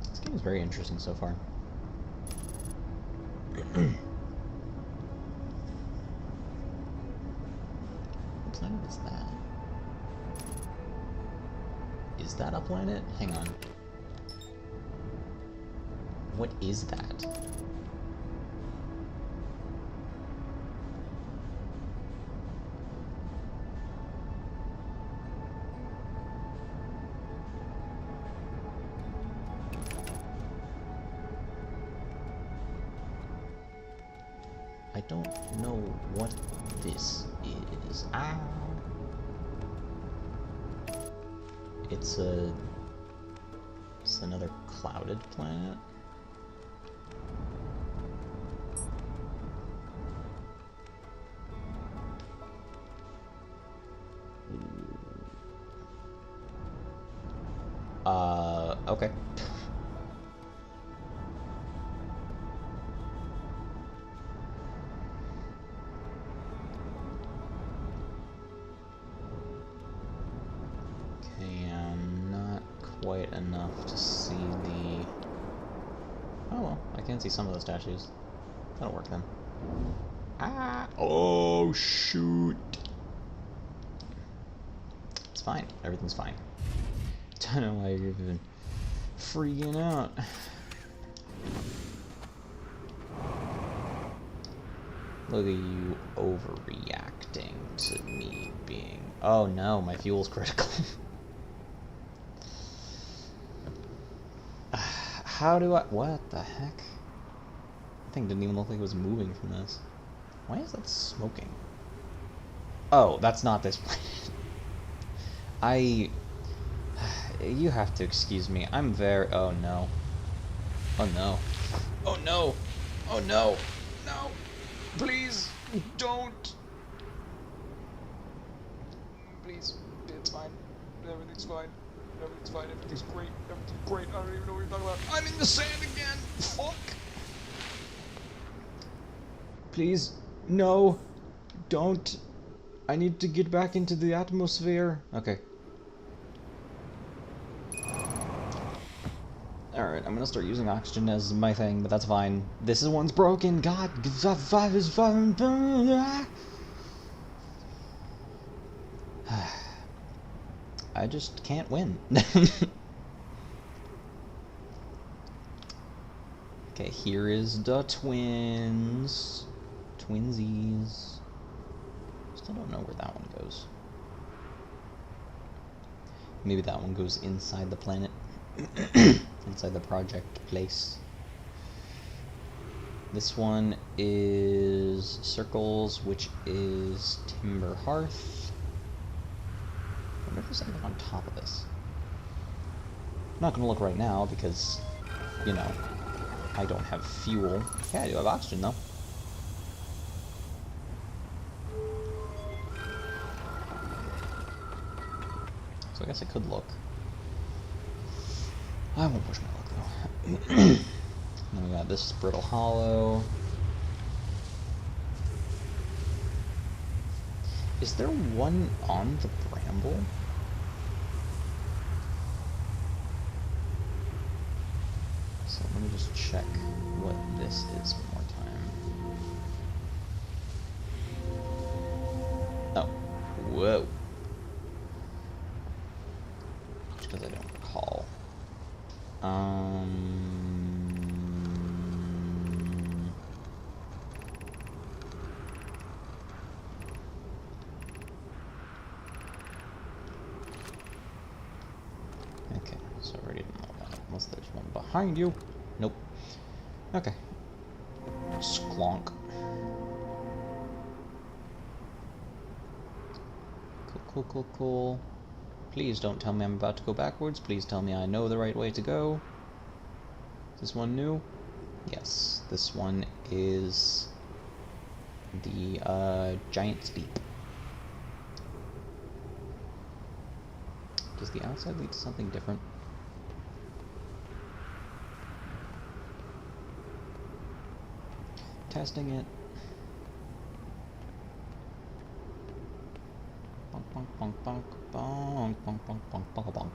This game is very interesting so far. What planet is that? Is that a planet? Hang on. What is that? I don't know what this is. Ow! It's another clouded planet. Okay. Okay, I'm not quite enough to see the... Oh well, I can see some of the statues. That'll work then. Ah! Oh, shoot! It's fine. Everything's fine. Don't know why you're even freaking out. Look at you overreacting to me being... Oh no, my fuel's critical. How do I... What the heck? That thing didn't even look like it was moving from this. Why is that smoking? Oh, that's not this planet. You have to excuse me. I'm very... Oh no. Oh no. Oh no. Oh no. No. Please, don't. Please, it's fine. Everything's fine. Everything's fine. Everything's great. Everything's great. I don't even know what you're talking about. I'm in the sand again. Fuck. Please, no. Don't. I need to get back into the atmosphere. Okay. Alright, I'm gonna start using oxygen as my thing, but that's fine. This one's broken. God, I just can't win. Okay, here is the twins. Twinsies. Still don't know where that one goes. Maybe that one goes inside the planet. Inside the project place. This one is Circles, which is Timber Hearth. I wonder if there's something on top of this. I'm not gonna look right now because, you know, I don't have fuel. Yeah, I do have oxygen though. So I guess I could look. I won't push my luck though. Then we got this Brittle Hollow. Is there one on the Bramble? So let me just check what this is one more time. Oh. Whoa. Just because I don't recall. Okay, so I already know that. Unless there's one behind you. Nope. Okay. Sklonk. Cool. Please don't tell me I'm about to go backwards. Please tell me I know the right way to go. Is this one new? Yes, this one is the Giant's Deep. Does the outside lead to something different? Testing it. Bonk, bonk, bonk, bonk, bonk, bonk, bonk, bonk, bonk, bonk.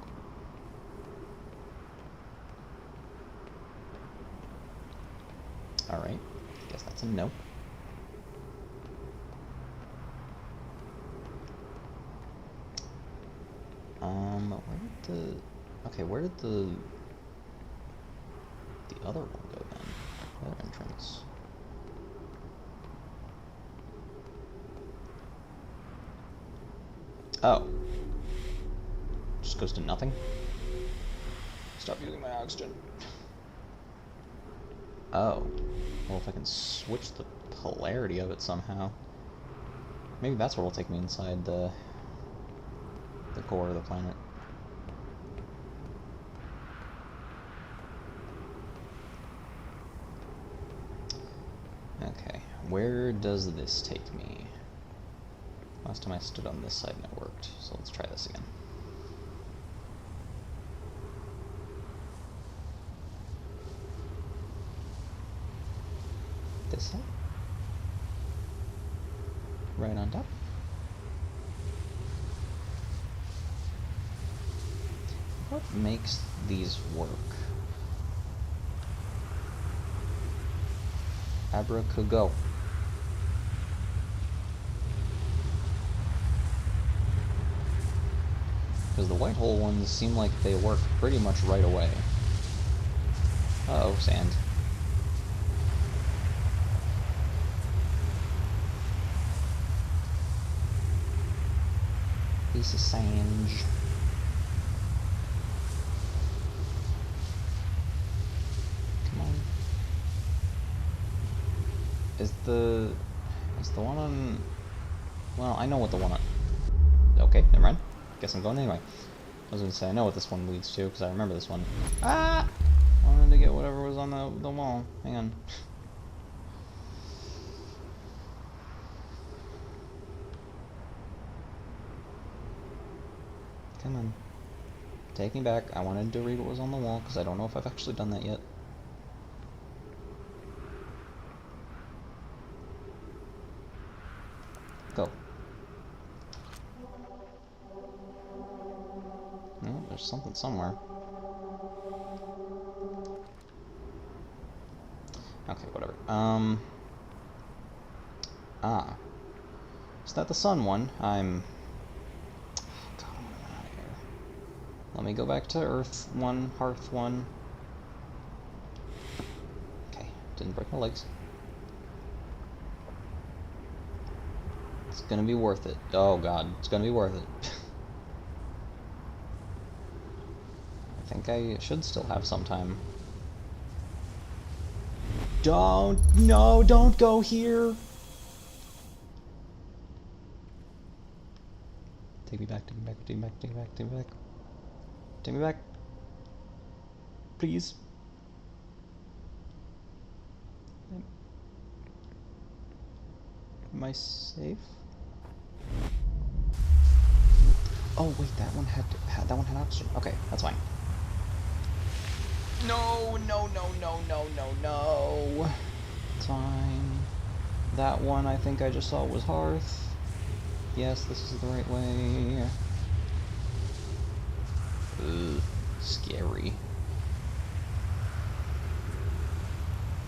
Alright, guess that's a no. Where did the... Okay, where did the other one go then? The other entrance. Oh. Just goes to nothing? Stop using my oxygen. Oh. Well, if I can switch the polarity of it somehow. Maybe that's where it'll take me inside the core of the planet. Okay, where does this take me? Last time I stood on this side and it worked, so let's try this again. This side? Right on top? What makes these work? Abracago. Because the white hole ones seem like they work pretty much right away. Uh-oh, sand. Piece of sand. Come on. Is the one on... Well, I know what the one on... Okay, never mind. Guess I'm going anyway. I was gonna say, I know what this one leads to, because I remember this one. Ah! I wanted to get whatever was on the wall. Hang on. Come on. Take me back. I wanted to read what was on the wall, because I don't know if I've actually done that yet. Go. No, there's something somewhere. Okay, whatever. Is that the sun one? God, I wanna run out of here. Let me go back to Earth 1, Hearth 1. Okay, didn't break my legs. It's gonna be worth it. Oh god, it's gonna be worth it. I think I should still have some time. No, don't go here! Take me back, take me back, take me back, take me back, take me back. Take me back. Please. Am I safe? Oh wait, that one had oxygen. Okay, that's fine. No. It's fine. That one I think I just saw was Hearth. Yes, this is the right way. Ugh, scary.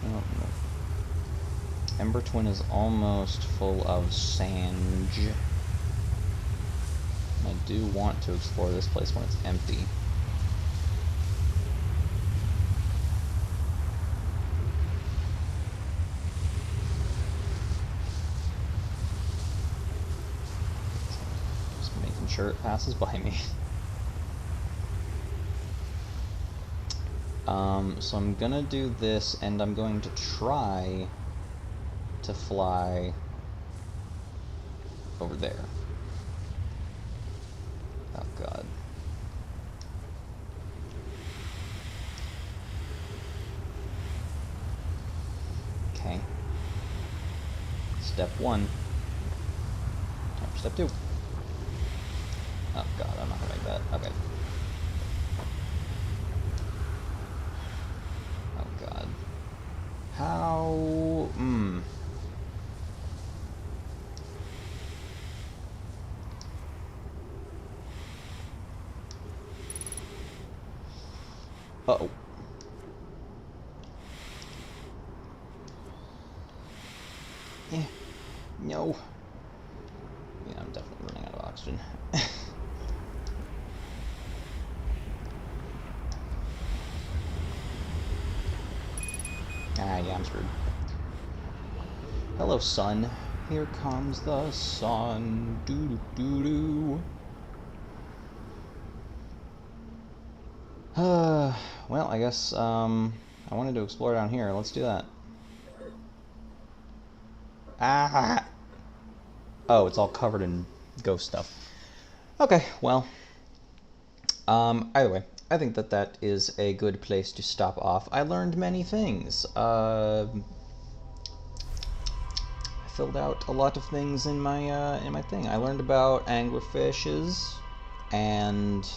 Oh, no. Ember Twin is almost full of sand. I do want to explore this place when it's empty. Just making sure it passes by me. So I'm gonna do this, and I'm going to try to fly over there. Oh god. Okay. Step 1. Time for step 2. Oh god, I'm not gonna make that. Okay. Oh god. How... Uh-oh. Yeah. No. Yeah, I'm definitely running out of oxygen. Yeah, I'm screwed. Hello, sun. Here comes the sun. Doo-doo-doo-doo. Well, I guess, I wanted to explore down here. Let's do that. Ah! Oh, it's all covered in ghost stuff. Okay, well. Either way, I think that is a good place to stop off. I learned many things. I filled out a lot of things in my thing. I learned about anglerfishes, and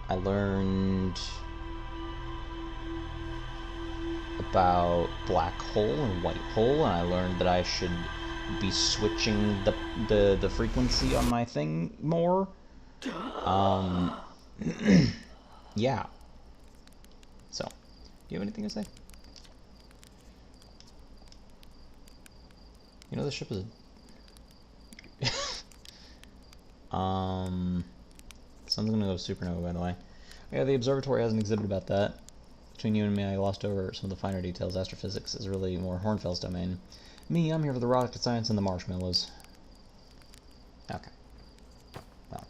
I learned about black hole and white hole, and I learned that I should be switching the frequency on my thing more. Yeah. So, do you have anything to say? You know, the ship is... Sun's gonna go supernova, by the way. Yeah, the observatory has an exhibit about that. Between you and me, I glossed over some of the finer details. Astrophysics is really more Hornfels' domain. Me, I'm here for the rocket science and the marshmallows. Okay. Well,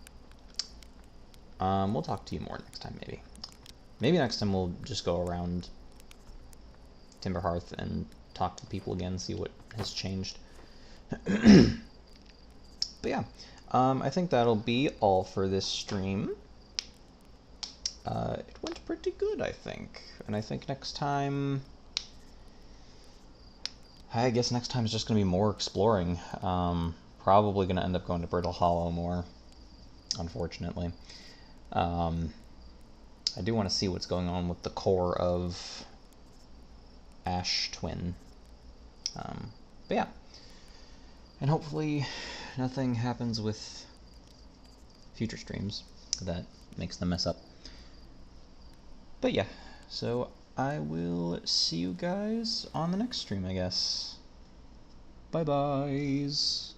we'll talk to you more next time, maybe. Maybe next time we'll just go around Timberhearth and talk to the people again, see what has changed. But yeah, I think that'll be all for this stream. It went pretty good, I think. And I think next time... I guess next time is just going to be more exploring. Probably going to end up going to Brittle Hollow more, unfortunately. I do want to see what's going on with the core of Ash Twin. But yeah. And hopefully nothing happens with future streams that makes them mess up. But yeah, so I will see you guys on the next stream, I guess. Bye-byes.